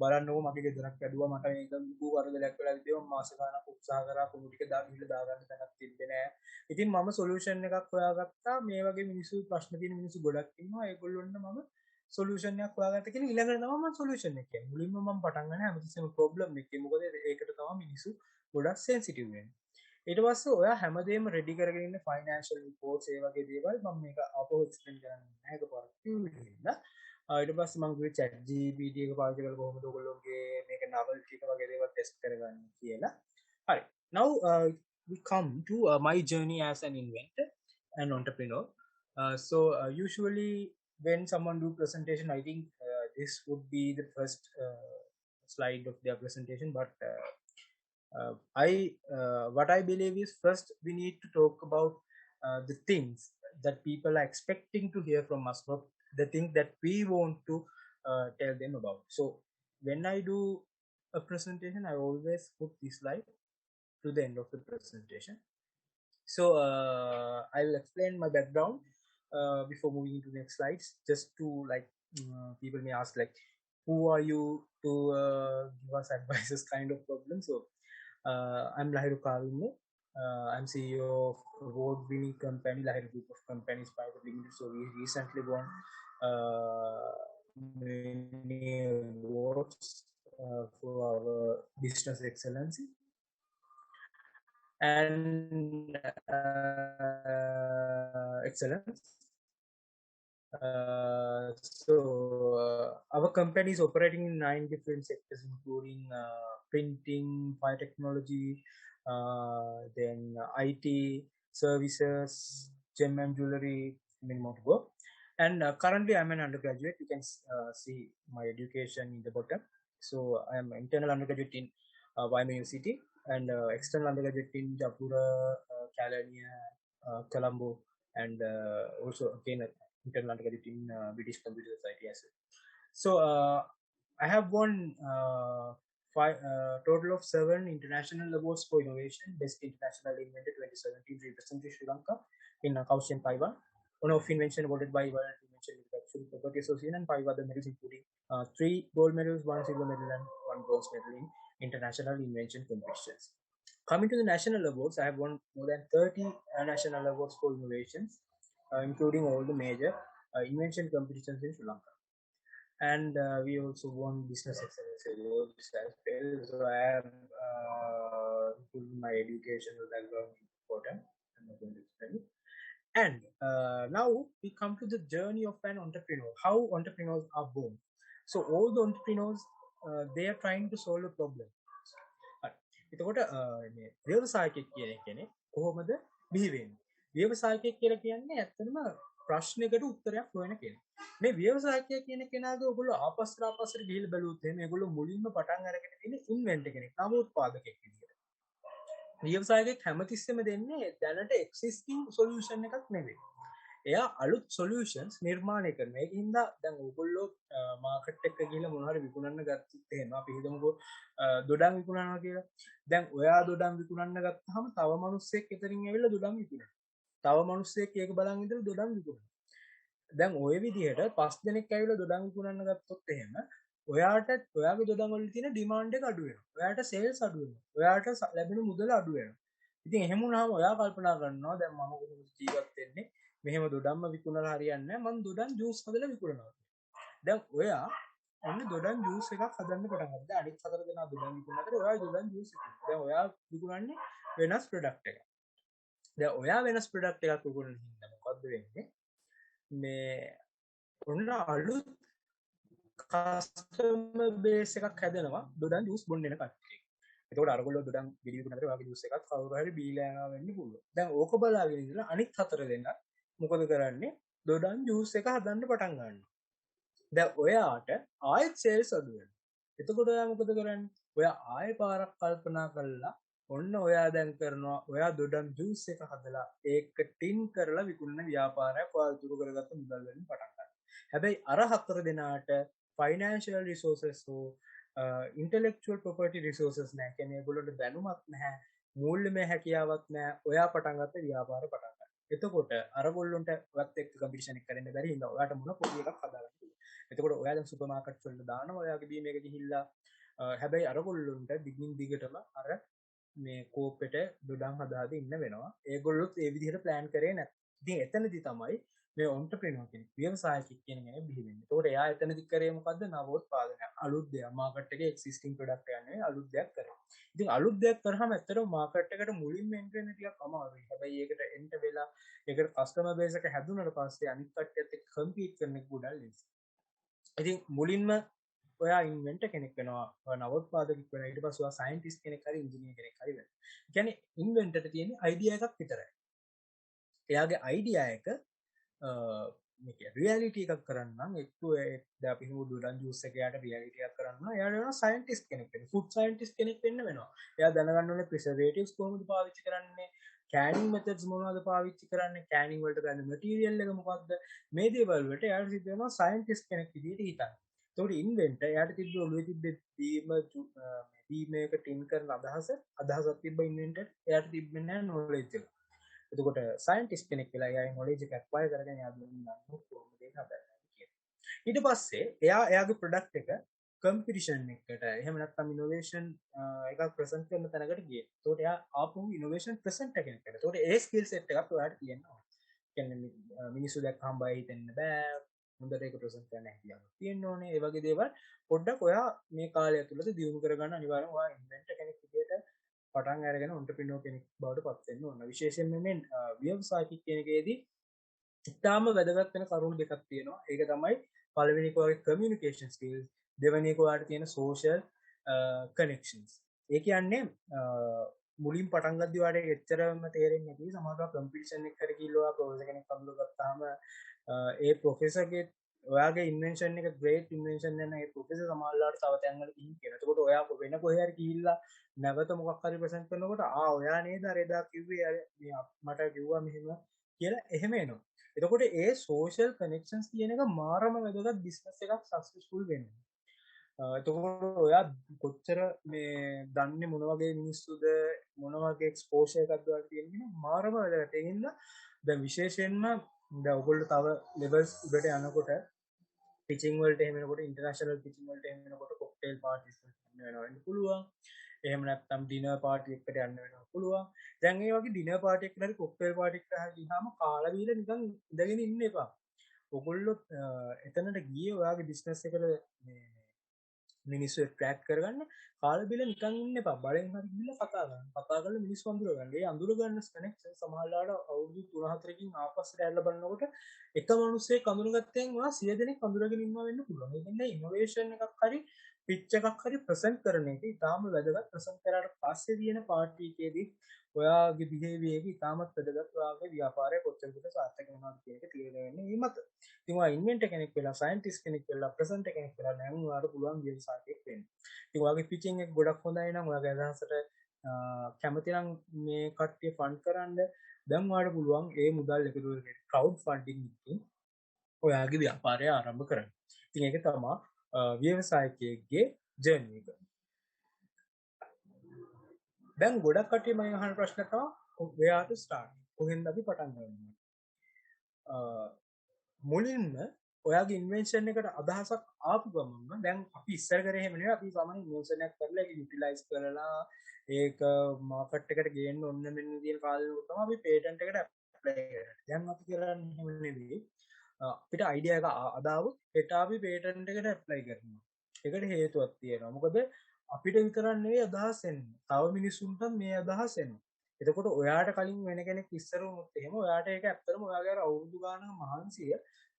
බලන්නකො මගේ ගෙදරක් ඇදුවා මට මේක දුක වරදලක් වෙලා ඉතින් මාස ගානක් උත්සාහ කරා කුණු ටික දාගන්න තැනක් තිබ්බේ නෑ. ඉතින් මම සොලියුෂන් එකක් හොයාගත්තා. මේ වගේ මිනිස්සු ප්‍රශ්න තියෙන මිනිස්සු ගොඩක් ඉන්නවා. ඒගොල්ලොන්ට මම සොලියුෂන් එකක් හොයාගත්ත කියන ඊළඟට තමයි මම සොලියුෂන් එක කියන්නේ. මුලින්ම මම පටන් ගන්න හැමතිස්සෙම ප්‍රොබ්ලම් එකේ. මොකද ඒකට තමයි මිනිස්සු ගොඩක් සෙන්සිටිව් වෙන්නේ. ඊට පස්සේ ඔයා හැමදේම රෙඩි කරගෙන ඉන්න ෆයිනෑන්ෂල් රිපෝට්ස් ඒ වගේ දේවල් මම මේක අපෝ එක්ස්ප්ලেইন කරන්නේ නැහැ එකපාරට කිව්වෙන්න. ඊට පස්සේ මම කිව්වේ chat GPT එක පාවිච්චි කරලා කොහොමද ඔයගොල්ලෝගේ මේක novelty එක වගේ දේවල් ටෙස්ට් කරගන්නේ කියලා. හරි. Now we come to my journey as an inventor and entrepreneur. Usually when someone do presentation, I think this would be the first slide of their presentation, but what I believe is first we need to talk about the things that people are expecting to hear from us, not the things that we want to tell them about. So when I do a presentation, I always put this slide to the end of the presentation. So I will explain my background before moving into the next slides, just to like people may ask like, who are you to give us advices kind of problem. So I'm Lahiru Kavinne. I'm CEO of award-winning company Lahiru Group of Companies Private Limited. So we recently won many awards for our business excellence. And excellence. Our company is operating in 9 different sectors, including printing, biotechnology, then IT, services, gem and jewelry, many more to go. And currently I'm an undergraduate. You can see my education in the bottom. So I am internal undergraduate in YMU University and external undergraduate in Japura, California, Colombo, and also again internal undergraduate in British Computer Society as well. So I have won total of 7 international awards for innovation. Best International Inventor 2017 representing Sri Lanka in Kaohsiung, Taiwan. One of invention awarded by World Invention Manufacturing Property Association, and 5 other medals including 3 gold medals, 1 silver medal, and 1 bronze medal in international invention competitions. Coming to the national awards, I have won more than 30 national awards for innovations, including all the major invention competitions in Sri Lanka. And we also won business excellence awards as well. So I have my educational background important. I'm not going to explain it. And now we come to the journey of an entrepreneur, how entrepreneurs are born. So all the entrepreneurs, they are trying to solve a problem. එතකොට ව්‍යවසායකයෙක් කියන කෙනෙක් කොහොමද බිහි වෙන්නේ? ව්‍යවසායකයෙක් කියලා කියන්නේ ඇත්තටම ප්‍රශ්නයකට උත්තරයක් හොයන කෙනෙක්. මේ ව්‍යවසායකයෙක් කියන කෙනාද ඔයගොල්ලෝ ආපස්සට ගිහිල්ලා බැලුවොත් එහෙනම් ඒගොල්ලෝ මුලින්ම පටන් අරගෙන තියෙන ඉන්වෙන්ටර් කෙනෙක්, නවෝත්පාදකයෙක් විදියට. ව්‍යවසායකයෙක් හැමතිස්සෙම දෙන්නේ දැනට එක්සිස්ටිං සොලියුෂන් එකක් නෙවෙයි. එයා අලුත් සොලියුෂන්ස් නිර්මාණය කරනවා. ඒකින්ද දැන් ඔයගොල්ලෝ මාකට් එකට ගිහලා මොනවා හරි විකුණන්න ගත්තොත් එහෙම අපි හිතමුකෝ දොඩම් විකුණනවා කියලා. දැන් ඔයා දොඩම් විකුණන්න ගත්තාම තව මිනිස්සෙක් එතනින් ඇවිල්ලා දොඩම් විකුණනවා. තව මිනිස්සෙක් ඒක බලන් ඉඳලා දොඩම් විකුණනවා. දැන් ওই විදිහට 5 දෙනෙක් ඇවිල්ලා දොඩම් විකුණන්න ගත්තොත් එහෙම ඔයාගේ දොඩම් වල තියෙන ඩිමාන්ඩ් එක අඩු වෙනවා. ඔයාට සේල්ස් අඩු වෙනවා. ඔයාට ලැබෙන මුදල අඩු වෙනවා. ඉතින් එහෙම වුණාම ඔයා කල්පනා කරනවා දැන් මම කොහොමද ජීවත් වෙන්නේ? මෙහෙම දොඩම්ම විකුණලා හරියන්නේ නැහැ. මම දොඩම් ජූස් හදලා විකුණනවා. දැන් ඔයා ඔන්න දොඩම් ජූස් එකක් හදන්න පටන් ගත්තා. අනිත් 4 දෙනා දොඩම් විකුණනකොට ඔයා දොඩම් ජූස් එකක්. දැන් ඔයා විකුණන්නේ වෙනස් ප්‍රොඩක්ට් එකක්. දැන් ඔයා වෙනස් ප්‍රොඩක්ට් එකක් විකුණන හින්දා මොකද්ද වෙන්නේ? මේ ඔන්න අලුත් කස්ටමර් බේස් එකක් හැදෙනවා දොඩම් ජූස් බොන්න එන කට්ටිය. එතකොට අරගොල්ලෝ දොඩම් විඩියෝ විකුණනකොට ඔයාගේ ජූස් එකත් කවුරු හරි බීලා යනවා වෙන්න පුළුවන්. දැන් ඕක බලාගෙන ඉඳලා අනිත් 4 දෙනා මොකද කරන්නේ? දොඩම් ජූස් එක හදන්න පටන් ගන්නවා. දැන් ඔයාට ආයෙත් සේල්ස් අඩු වෙනවා. එතකොට ඔයා මොකද කරන්නේ? ඔයා ආයෙ පාරක් කල්පනා කරලා ඔන්න ඔයා දැන් කරනවා ඔයා දොඩම් ජූස් එක හදලා ඒක ටින් කරලා විකුණන ව්‍යාපාරයක් ඔයා ඉතුරු කරගත්ත මුදල් වලින් පටන් ගන්නවා. හැබැයි අර 4 දෙනාට ෆයිනෑන්ෂියල් රිසෝසස් හෝ ඉන්ටෙලෙක්චුවල් ප්‍රොපර්ටි රිසෝසස් නැහැ. කියන්නේ ඒගොල්ලන්ට දැනුමක් නැහැ, මූල්‍යමය හැකියාවක් නැහැ. ඔයා පටන් ගත්ත ව්‍යාපාර පටන් ගන්න. එතකොට අරගොල්ලොන්ට වත් එක්ක කම්පිටිෂන් එක කරන්න බැරි හින්දා ඔයාට මොන පොඩි එකක් හදාගන්න පුළුවන්. එතකොට ඔයා දැන් සුපර් මාකට් වලට දානවා ඔයාගේ බීම එක ගිහිල්ලා. හැබැයි අරගොල්ලොන්ට දිගින් දිගටම අර මේ කෝපෙට දොඩම් හදාද ඉන්න වෙනවා. ඒගොල්ලොත් ඒ විදිහට ප්ලෑන් කරේ නැහැ. ඉතින් එතනදි තමයි මේ ඔන්ටර්ප්‍රිනර් කෙනෙක් ව්‍යවසායකයෙක් කියන කෙනෙක් බිහි වෙන්නේ. ඒකට එයා එතනදි කරේ මොකද්ද? නවෝත්පාදනය. අලුත් දෙයක්. මාකට් එකේ එක්සිස්ටිං ප්‍රොඩක්ට් එකක් නෙවෙයි අලුත් දෙයක් කරේ. ඉතින් අලුත් දෙයක් කරාම ඇත්තටම මාකට් එකට මුලින්ම එන්ටර් වෙන්න ටිකක් අමාරුයි. හැබැයි ඒකට එන්ටර් වෙලා ඒකට කස්ටමර් බේස් එක හැදුනට පස්සේ අනිත් කට්ටියත් එක්ක කම්පීට් කරන එක ගොඩක් ලේසි. ඉතින් මුලින්ම ඔයා ඉන්වෙන්ටර් කෙනෙක් වෙනවා. ඔයා නවෝත්පාදකෙක් වෙනවා. ඊට පස්සේ ඔයා සයන්ටිස්ට් කෙනෙක් හරි ඉංජිනේර් කෙනෙක් හරි වෙනවා. ඒ කියන්නේ ඉන්වෙන්ටර්ට තියෙන අයිඩියා එකක් විතරයි. එයාගේ අයිඩියා එක මේක රියැලිටි එකක් කරන්න නම් එක්ක දැන් අපි හිමු දොඩම් ජූස් එක යාට රියැලිටි එකක් කරන්න නම් එයාට වෙනවා සයන්ටිස්ට් කෙනෙක් වෙන්න. ෆුඩ් සයන්ටිස්ට් කෙනෙක් වෙන්න වෙනවා. එයා දැනගන්න ඕනේ ප්‍රිසර්වේටිව්ස් කොහොමද පාවිච්චි කරන්නේ, කෑනින් මෙතඩ්ස් මොනවද පාවිච්චි කරන්නේ, කෑනින් වලට ගන්න මැටීරියල් එක මොකක්ද, මේ දේවල් වලට එයාට සිද්ධ වෙනවා සයන්ටිස්ට් කෙනෙක් විදිහට හිතන්න. ඒතකොට ඉන්වෙන්ටර් එයාට තිබ්බ ඔළුවේ තිබ්බ බීම එක ටින් කරන අදහසක් තිබ්බ ඉන්වෙන්ටර් එයාට තිබ්බේ නැහැ නොලෙජ් එක. එතකොට සයන්ටිස්ට් කෙනෙක් වෙලා එයා නොලෙජ් එක ඇක්වයර් කරගෙන එයා දුන්නා කොහොමද ඒක හදන්නේ කියලා. ඊට පස්සේ එයා එයාගේ ප්‍රොඩක්ට් එක කම්පිටිෂන් එකකට එහෙම නැත්නම් ඉනෝවේෂන් එකක් ප්‍රසන්ට් කරන තැනකට ගියේ. එතකොට එයා ආපහු ඉනෝවේෂන් ප්‍රසන්ට් කෙනෙක් වෙනවා. එතකොට ඒ ස්කිල් සෙට් එකක් ඔයාලට තියෙනවා. කියන්නේ මිනිස්සු දැක්කම බය හිතෙන්න බෑ. හොඳට ඒක ප්‍රසන්ට් කරන්න හැකියාවක් තියෙන්න ඕනේ. ඒ වගේ දේවල් පොඩ්ඩක් ඔයා මේ කාලය ඇතුළත දියුණු කරගන්න අනිවාර්යෙන් ඔයා ඉන්වෙන්ටර් කෙනෙක් විදියට පටන් අරගෙන ඔන්ටර්ප්‍රිනර් කෙනෙක් බවට පත් වෙන්න ඕන. විශේෂයෙන්ම මේ ව්‍යවසායික කියන එකේදී ඉතාම වැදගත් වෙන කරුණු දෙකක් තියෙනවා. ඒක තමයි පළවෙනි එක වගේ කමියුනිකේෂන් ස්කිල්ස්, දෙවෙනි එක වාට තියෙන සෝෂල් කනෙක්ෂන්ස්. ඒ කියන්නේ මුලින් පටන් ගද්දි වාට එච්චරම තේරෙන්නේ නැති සමහරවිට කම්පිටිෂන් එකකට ගිහිල්ලා ප්‍රොෆෙසර් කෙනෙක් හම්බුනගත්තාම ඒ ප්‍රොෆෙසර්ගේ ඔයාගේ ඉන්වෙන්ෂන් එක ග්‍රේට් ඉන්වෙන්ෂන් වෙන ඒ ප්‍රොෆෙසර් සමහරවිට තව තැන්වල ගිහින් කියන. එතකොට ඔයා වෙන කොහේ හරි ගිහිල්ලා නැවත මොකක් හරි ප්‍රසන්ට් කරනකොට ඔයා නේද අර එදා කිව්වේ මේ මට කිව්වා මෙහෙම කියලා එහෙම එනවා. එතකොට ඒ සෝෂල් කනෙක්ෂන්ස් කියන එක මාරම වැදගත් බිස්නස් එකක් සක්සස්ෆුල් වෙන්න. එතකොට ඔයා කොච්චර මේ දන්නේ මොන වගේ මිනිස්සුද මොන වගේ එක්ස්පෝෂර් එකක්ද ඔයාලට තියෙන්නේ මාරම වැදගත්. ඒ හින්දා දැන් විශේෂයෙන්ම දැන් ඔයගොල්ලෝ තව ලෙවල්ස් උඩට යනකොට පිචින් වලට එහෙම වෙනකොට ඉන්ටර්නැෂනල් පිචින් වලට එහෙම වෙනකොට කොක්ටේල් පාටිස් වලට යන්න වෙන්න පුළුවන්. එහෙම නැත්නම් ඩිනර් පාටි එකකට යන්න වෙනවා පුළුවන්. දැන් මේ වගේ ඩිනර් පාටි එකකට හරි කොක්ටේල් පාටි එකකට ගියාම කාලා බීලා නිකන් ඉඳගෙන ඉන්න එපා. ඔයගොල්ලෝ එතනට ගියේ ඔයාගේ බිස්නස් එකට මේ මිනිස්සු ඇට්‍රැක්ට් කරගන්න කාලා බීලා නිකන් ඉන්න එපා. බලෙන් හරි ගිහලා කතා කරන්න. කතා කරලා මිනිස්සු අඳුර ගන්න. ඒ අඳුර ගන්න කනෙක්ෂන් සමහරවිට අවුරුදු 3-4කින් ආපස්සට ඇවිල්ලා බලනකොට එක මිනිස්සෙක් අඳුරගත්තෙන් ඔයා 100 දෙනෙක් අඳුරගෙන ඉන්නවා වෙන්න පුළුවන්. ඒ කියන්නේ ඉනෝවේෂන් එකක් හරි පිච් එකක් හරි ප්‍රසන්ට් කරන එක ඉතාම වැදගත්. ප්‍රසන්ට් කරාට පස්සේ තියෙන පාර්ටි එකේදී ඔයාගේ බිහේවියර් එක ඉතාමත් වැදගත්. ඔයාගේ ව්‍යාපාරය කොච්චර දුරට සාර්ථක වෙනවද කියන එක තීරණය වෙන්නේ මේ මත. ඉතින් ඔයා ඉන්වෙන්ටර් කෙනෙක් වෙලා, සයන්ටිස්ට් කෙනෙක් වෙලා, ප්‍රසන්ටර් කෙනෙක් වෙලා නම් ඔයාලට පුළුවන් ව්‍යවසායකයෙක් වෙන්න. ඉතින් ඔයාගේ පිචින් එක ගොඩක් හොඳයි නම් ඔයාගේ අදහසට කැමති නම් මේ කට්ටිය ෆන්ඩ් කරන්න දැන් ඔයාලට පුළුවන් ඒ මුදල් එකතු කරගෙන ක්‍රවුඩ් ෆන්ඩින් එකකින් ඔයාගේ ව්‍යාපාරය ආරම්භ කරන්න. ඉතින් ඒක තමයි ව්‍යවසායකයෙක්ගේ ජර්නි එක. දැන් ගොඩක් කට්ටිය මම අහන ප්‍රශ්න තමයි where to start. කොහෙන්ද අපි පටන් ගන්නේ? මුලින්ම ඔයාගේ ඉන්වෙන්ෂන් එකට අදහසක් ආපු ගමන්ම දැන් අපි ඉස්සර කරේ එහෙම නෙවෙයි. අපි සාමාන්‍ය ඉන්වෙන්ෂන් එකක් කරලා ඒක යුටිලයිස් කරලා ඒක මාකට් එකට ගේන්න ඕන මෙන්න තියෙන කාලෙකට තමයි අපි පේටන්ට් එකට ඇප්ලයි කරන්න. දැන් අපි කරන්නේ එහෙම නෙවෙයි. අපිට අයිඩියා එක අදාව හෙට අපි පේටන්ට් එකට ඇප්ලයි කරනවා. ඒකට හේතුවක් තියෙනවා. මොකද අපිට විතරක් නෙවෙයි අදහස් එන්නේ. තව මිනිස්සුන්ට මේ අදහස් එනවා. එතකොට ඔයාට කලින් වෙන කෙනෙක් ඉස්සර වුණොත් එහෙම ඔයාට ඒක ඇත්තටම ඔයාගේ අර අවුරුදු ගානක මහන්සිය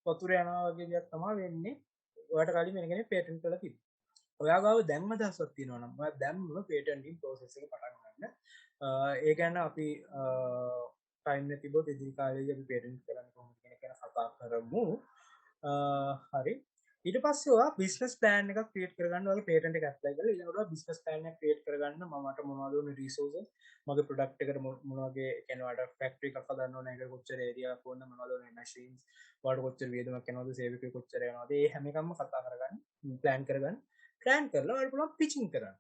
වතුර යනවා වගේ දෙයක් තමයි වෙන්නේ. ඔයාට කලින් වෙන කෙනෙක් පේටන්ට් කරලා තිබ්බා. ඔයා ගාව දැම්ම දහසක් තියෙනවා නම් ඔයා දැම්ම පේටන්ටින් ප්‍රොසෙස් එක පටන් ගන්න. ඒ ගැන අපි ටයිම් එක තිබ්බොත් ඉදිරි කාලේදී අපි පේටන්ට් කරන්න කොහොමද කියන එක ගැන කතා කරමු. හරි. ඊට පස්සේ ඔයා බිස්නස් ප්ලෑන් එකක් ක්‍රියේට් කරගන්න. ඔයාගේ පේටන්ට් එක ඇප්ලයි කරලා ඊළඟට ඔයා බිස්නස් ප්ලෑන් එකක් ක්‍රියේට් කරගන්න. මමට මොනවද ඕනේ රිසෝසස්, මගේ ප්‍රොඩක්ට් එකට මොන වගේ කියන්නේ ඔයාලට ෆැක්ටරි එකක් හදන්න ඕනේ, ඒක කොච්චර ඒරියා එකක් ඕනේ, මොනවද ඕනේ මැෂින්ස්, ඔයාලට කොච්චර වියදමක් යනවද, සේවකයෝ කොච්චර යනවද, ඒ හැම එකක්ම කතා කරගන්න, ප්ලෑන් කරගන්න. ප්ලෑන් කරලා ඔයාලට පුළුවන් පිචින් කරන්න.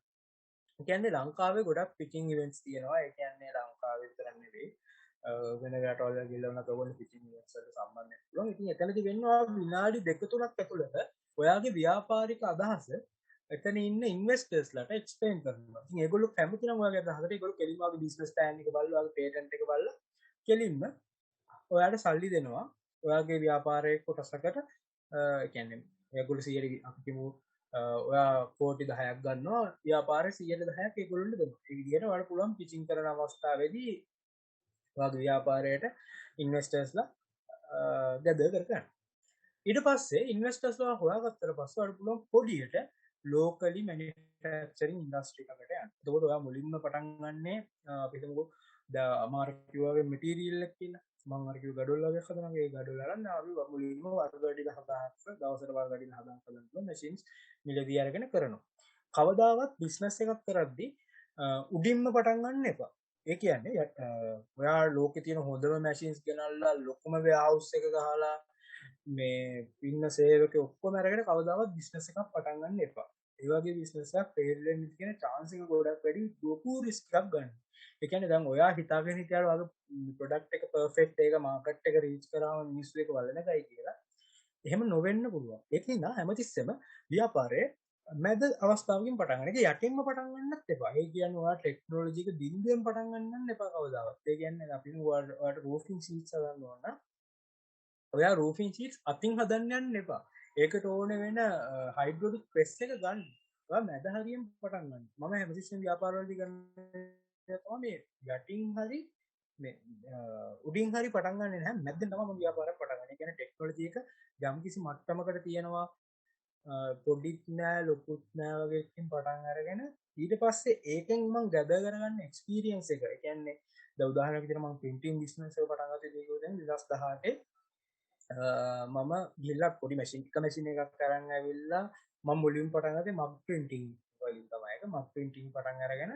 ඒ කියන්නේ ලංකාවේ ගොඩක් පිචින් ඉවෙන්ට්ස් තියෙනවා. ඒ කියන්නේ ලංකාවේ විතරක් නෙවෙයි වෙන රටවල් වල ගිහලා උනත් ඔයගොල්ලෝ පිචින් ඉවෙන්ට්ස් වලට සම්බන්ධ වෙන්න පුළුවන්. ඉතින් එතනදී වෙනවා විනාඩි 2-3ක් ඇතුළත ඔයාගේ ව්‍යාපාරික අදහස එතන ඉන්න ඉන්වෙස්ටර්ස්ලාට එක්ස්ප්ලেইন කරනවා. ඉතින් ඒගොල්ලෝ කැමති නම් ඔයාගේ අදහසට ඒගොල්ලෝ කෙලින්ම ඔයාගේ බිස්නස් ප්ලෑන් එක බලලා ඔයාගේ පේටන්ට් එක බලලා කෙලින්ම ඔයාලට සල්ලි දෙනවා. ඔයාගේ ව්‍යාපාරයේ කොටසකට ඒ කියන්නේ ඒගොල්ලෝ 100 අපි කියමු ඔයා කෝටි 10ක් ගන්නවා ව්‍යාපාරේ 110ක් ඒගොල්ලන්ට දෙනවා. ඒ විදිහට ඔයාලට පුළුවන් පිචින් කරන අවස්ථාවේදී ඔයාගේ ව්‍යාපාරයට ඉන්වෙස්ටර්ස්ලා ගැදර් කරගන්න. ඊට පස්සේ ඉන්වෙස්ටර්ස්ලා හොයාගත්තට පස්සේ ඔයාලට පුළුවන් පොඩියට ලෝකලි මැනුෆැක්චරින් ඉන්ඩස්ට්‍රි එකකට යන්න. එතකොට ඔයා මුලින්ම පටන් ගන්නේ අපි හිතමුකෝ අමාරු කිව්වාගේ මැටීරියල් එක කියලා. මම අර කිව්ව ගඩොල් වගේ හදනවා. ඒ ගඩොල් අරන් අපි මුලින්ම වර්ග ටික හදාගන්න දවසට වර්ග ටික හදාගන්න මැෂින්ස් මිලදී අරගෙන කරනවා. කවදාවත් බිස්නස් එකක් කරද්දී උඩින්ම පටන් ගන්න එපා. ඒ කියන්නේ ඔයා ලෝකේ තියෙන හොඳම මැෂින්ස් ගෙනල්ලා ලොකුම වෙයාවුස් එක ගහලා මේ ඉන්න සේවකයෝ ඔක්කොම අරගෙන කවදාවත් බිස්නස් එකක් පටන් ගන්න එපා. ඒ වගේ බිස්නස් එකක් ෆේල් වෙන්න තියෙන chance එක ගොඩක් වැඩි. ලොකු රිස්ක් එකක් ගන්න. ඒ කියන්නේ දැන් ඔයා හිතාගෙන හිටියාල ඔයාගේ ප්‍රොඩක්ට් එක පර්ෆෙක්ට් ඒක මාකට් එක රීච් කරාම මිනිස්සු එක වලන එකයි කියලා. එහෙම නොවෙන්න පුළුවන්. ඒකින්ද හැමතිස්සෙම ව්‍යාපාරයේ මැද අවස්ථාවකින් පටන් ගන්න. ඒක යටින්ම පටන් ගන්නත් එපා. ඒ කියන්නේ ඔයා ටෙක්නොලොජි එක බින්දුවෙන් පටන් ගන්නත් එපා කවදාවත්. ඒ කියන්නේ අපි ඔයාට රූෆින් ෂීට්ස් හදන්න ඕන නම් ඔයා රූෆින් ෂීට්ස් අතින් හදන්න යන්න එපා. ඒකට ඕන වෙන හයිඩ්‍රොලික් ප්‍රෙස් එක ගන්න. ඔයා මැද හරියෙන් පටන් ගන්න. මම හැමතිස්සෙම ව්‍යාපාරවලදී ගන්න තමයි යටින් හරි මේ උඩින් හරි පටන් ගන්න නැහැ. මැද්දෙන් තමයි මම ව්‍යාපාරයක් පටන් ගන්න. ඒ කියන්නේ ටෙක්නොලොජි එක යම්කිසි මට්ටමකට තියෙනවා පොඩිත් නෑ ලොකුත් නෑ වගේ එකකින් පටන් අරගෙන ඊට පස්සේ ඒකෙන් මම ගැදර් කරගන්න එක්ස්පීරියන්ස් එක. ඒ කියන්නේ දැන් උදාහරණයක් විදිහට මම printing business එක පටන් ගත්තේ ඒක දැන් 2018 මම ගිහිල්ලා පොඩි මැෂින් එකක් අරන් ඇවිල්ලා මම මුලින්ම පටන් ගත්තේ මග් printing වලින් තමයි. ඒක මග් printing පටන් අරගෙන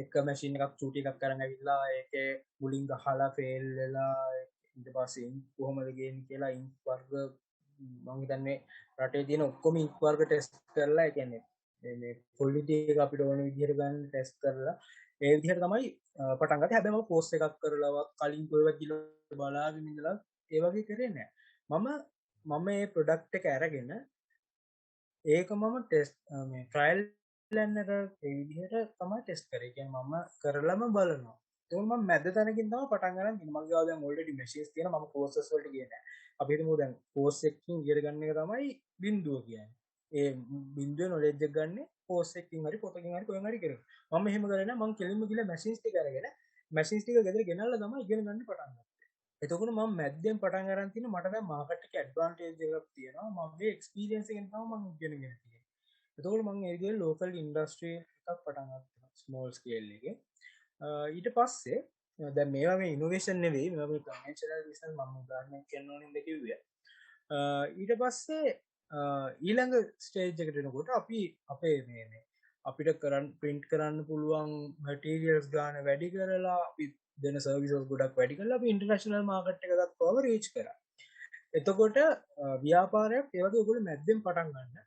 එක මැෂින් එකක් චූටි එකක් අරන් ඇවිල්ලා ඒකේ මුලින් ගහලා ෆේල් වෙලා ඊට පස්සේ ඉන්ක් කොහමද ගේන්නේ කියලා ඉන්ක් වර්ග මම හිතන්නේ රටේ තියෙන ඔක්කොම ඉන්ක් වර්ග ටෙස්ට් කරලා ඒ කියන්නේ මේ ක්වොලිටි එක අපිට ඕන විදිහට ගන්න ටෙස්ට් කරලා ඒ විදිහට තමයි පටන් ගත්තේ. හැබැයි මම කෝස් එකක් කරලාවත් කලින් කොහෙවත් ගිහලා බලාගෙන ඉඳලා ඒ වගේ කරේ නෑ. මම මේ ප්‍රොඩක්ට් එක අරගෙන ඒක මම ටෙස්ට් මේ ට්‍රයිල් ඇන්ඩ් එරර් ඒ විදිහට තමයි ටෙස්ට් කරේ. කියන්නේ මම කරලම බලනවා. ඒක මම මැද තැනකින් තමයි පටන් ගන්න ඉන්නේ. මගේ ගාව දැන් ඔල්රෙඩි මැෂින්ස් තියෙනවා. මම කෝසස් වලට ගියේ නෑ. අපි හිතමු දැන් කෝස් එකකින් ඉගෙන ගන්න එක තමයි බිඳුව කියන්නේ. ඒ බිඳුවේ නොලෙජ් එක ගන්න කෝස් එකකින් හරි පොතකින් හරි කොහෙන් හරි කරේ. මම එහෙම කරේ නෑ. මම කෙලින්ම ගිහලා මැෂින්ස් ටික අරගෙන මැෂින්ස් ටික ගෙදර ගෙනල්ලා තමයි ඉගෙන ගන්න පටන් ගත්තේ. එතකොට මම මැද්දෙන් පටන් ගන්න තියෙන මට දැන් මාකට් එකේ ඇඩ්වාන්ටේජ් එකක් තියෙනවා. මගේ එක්ස්පීරියන්ස් එකෙන් තමයි මම ඉගෙනගෙන තියෙන්නේ. එතකොට මම ඒ විදිහට ලෝකල් ඉන්ඩස්ට්‍රි එකක් පටන් ගත්තා. ස්මෝල් ස්කේල් එකේ. ඊට පස්සේ දැන් මේවා මේ ඉනෝවේෂන් නෙවෙයි. මේවා මේ කන්වෙන්ෂනල් බිස්නස් මම උදාහරණයක් කියන්න ඕනේ ඉඳ කිව්වේ. ඊට පස්සේ ඊළඟ ස්ටේජ් එකට එනකොට අපි අපේ මේ අපිට කරන් print කරන්න පුළුවන් materials ගාන වැඩි කරලා අපි දෙන සර්විසස් ගොඩක් වැඩි කරලා අපි ඉන්ටර්නැෂනල් මාකට් එක දක්වාම රීච් කරා. එතකොට ව්‍යාපාරයක් ඒ වගේ ඔයගොල්ලෝ මැද්දෙන් පටන් ගන්න.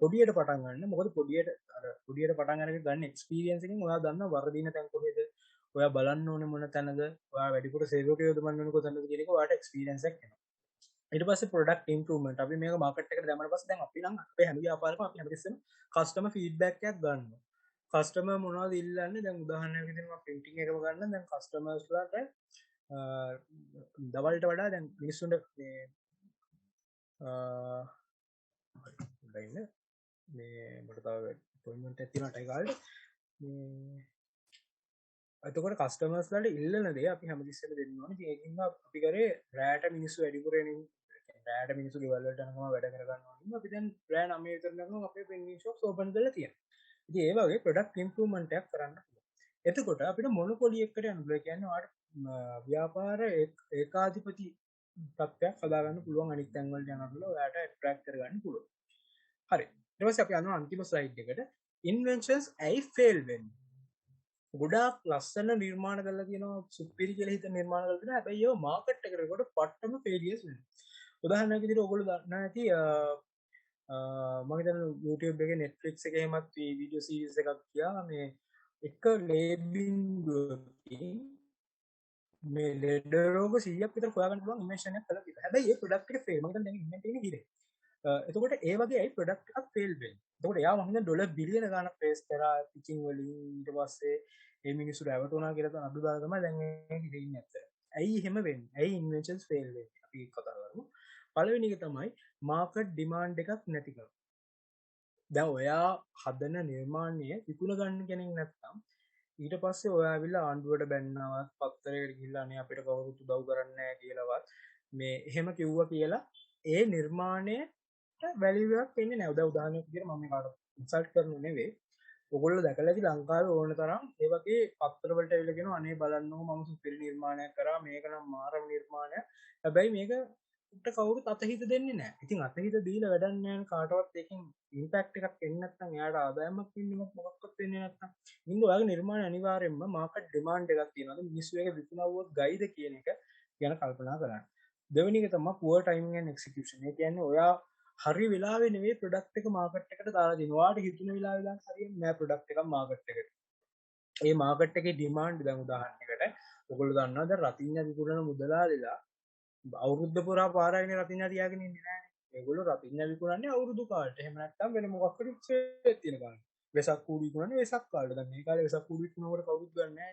පොඩියට පටන් ගන්න. මොකද පොඩියට පටන් අරගෙන ගන්න එක්ස්පීරියන්ස් එකෙන් ඔයා දන්න වර්ධින තැන් කොහෙද? ඔයා බලන්න ඕනේ මොන තැනද? ඔයා වැඩිපුර සේවකයෝ යොදවන්න ඕනේ කොතනද කියන එක ඔයාට එක්ස්පීරියන්ස් එකක් එනවා. ඊට පස්සේ ප්‍රොඩක්ට් ඉම්ප්‍රූව්මන්ට් අපි මේක මාකට් එකට දැම්මම පස්සේ දැන් අපි නම් අපේ හැම ව්‍යාපාරයකම අපි හැමතිස්සෙම කස්ටමර් ෆීඩ්බැක් එකක් ගන්නවා. කස්ටමර් මොනවද ඉල්ලන්නේ දැන් උදාහරණයක් විදිහට මම printing එකම ගන්න දැන් customers ලාට දවල්ට වඩා දැන් මිනිස්සුන්ට මේ ඉන්න මේ මට තව appointment එකක් තියෙනවා ටයි කාලේ මේ එතකොට කස්ටමර්ස් ලාට ඉල්ලන දේ අපි හැමතිස්සෙම දෙන්න ඕනේ. ඉතින් ඒකින්ද අපි කරේ රෑට මිනිස්සු වැඩිපුර එනින් රෑට මිනිස්සු ගෙවල් වලට යනවා වැඩ කර ගන්නවා. ඉතින් අපි දැන් රෑ 9 විතර යනකම් අපේ printing shops open කරලා තියෙනවා. ඉතින් ඒ වගේ product improvement එකක් කරන්න පුළුවන්. එතකොට අපිට මොනොපොලි එකකට යන්න පුළුවන්. කියන්නේ ඔයාලට ව්‍යාපාර ඒකාධිපති තත්ත්වයක් හදාගන්න පුළුවන් අනිත් තැන් වලට යනකොට ඔයාලට attract කරගන්න පුළුවන්. හරි. ඊට පස්සේ අපි යනවා අන්තිම slide එකට. inventions ඇයි fail වෙන්නේ? ගොඩාක් ලස්සන නිර්මාණ කරලා තියෙනවා සුපිරි කියලා හිත නිර්මාණ කරලා තියෙනවා. හැබැයි ඒව මාකට් එකට එනකොට පට්ටම failures වෙනවා. උදාහරණයක් විදිහට ඔයගොල්ලෝ දන්නා ඇති මම හිතන්නේ YouTube එකේ Netflix එකේ එහෙමත් වීඩියෝ සීරීස් එකක් ගියා මේ එක ලේබින්දුවකින් මේ ලෙඩ රෝග 100ක් විතර හොයාගන්න පුළුවන් ඉන්වෙන්ෂන් එකක් කරලා තියෙනවා. හැබැයි ඒ ප්‍රොඩක්ට් එක ෆේල්. මම හිතන්නේ දැන් ඉන්වෙන්ට් එකේ හිරේ. එතකොට ඒ වගේ අයි ප්‍රොඩක්ට් එකක් ෆේල් වෙන්නේ. එතකොට එයා මම හිතන්නේ ඩොලර් බිලියන ගාණක් පේස් කරා පිචින් වලින් ඊට පස්සේ මේ මිනිස්සු රැවටුණා කියලා තමයි අඩු දාලා තමයි දැන් මේ හිරේ ඉන්නේ ඇත්තට. ඇයි එහෙම වෙන්නේ? ඇයි ඉන්වෙන්ෂන්ස් ෆේල් වෙන්නේ? අපි ඒක කතා කරමු. පළවෙනි එක තමයි මාකට් ඩිමාන්ඩ් එකක් නැතිකම. දැන් ඔයා හදන නිර්මාණය විකුණ ගන්න කෙනෙක් නැත්නම් ඊට පස්සේ ඔයා ඇවිල්ලා ආණ්ඩුවට බැන්නවත් පත්තරයකට ගිහිල්ලා අනේ අපිට කවුරුත් උදව් කරන්නේ නැහැ කියලාවත් මේ එහෙම කිව්වා කියලා ඒ නිර්මාණයට වැලියු එකක් එන්නේ නැහැ. උදාහරණයක් විදිහට මම මේකට ඉන්සල්ට් කරනු නෙවෙයි. ඔයගොල්ලෝ දැකලා ඇති ලංකාවේ ඕන තරම් ඒ වගේ පත්තර වලට ඇවිල්ලා කියනවා අනේ බලන්නකෝ මම සුපිරි නිර්මාණයක් කරා මේක නම් මාරම නිර්මාණයක්. හැබැයි මේක කවුරුත් අතහිත දෙන්නේ නැහැ. ඉතින් අතහිත දීලා වැඩක් නැහැ කාටවත් ඒකෙන් ඉම්පැක්ට් එකක් එන්නේ නැත්නම් එයාට ආදායමක් වෙන්නේ මොකක්වත් වෙන්නේ නැත්නම් ඉතින් ඔයාගේ නිර්මාණය අනිවාර්යයෙන්ම මාකට් ඩිමාන්ඩ් එකක් තියෙනවා. මිනිස්සු ඒක විකුණුවොත් ගයිද කියන එක ගැන කල්පනා කරන්න. දෙවෙනි එක තමයි poor timing and execution. ඒ කියන්නේ ඔයා හරි වෙලාවෙ නෙවෙයි ප්‍රොඩක්ට් එක මාකට් එකට දාලා දෙනවා. ඔයාට හිතුන වෙලාවෙ දාන්න හරියන්නේ නැහැ ප්‍රොඩක්ට් එකක් මාකට් එකට. ඒ මාකට් එකේ ඩිමාන්ඩ් දැන් උදාහරණයකට ඔයගොල්ලෝ දන්නවා දැන් රතිඤ්ඤා විකුණන මුදලාලිලා අවුරුද්ද පුරා පාරයිනේ රතිඤ්ඤා තියාගෙන ඉන්නේ නැහැ. ඒගොල්ලෝ රතිඤ්ඤා විකුණන්නේ අවුරුදු කාලෙට. එහෙම නැත්නම් වෙන මොකක් හරි ෂේප් තියෙන කාලෙට. වෙසක් කූඩු විකුණන්නේ වෙසක් කාලෙට. දැන් මේ කාලේ වෙසක් කූඩු විකුණනකොට කවුරුත් ගන්නෑ නැහැ.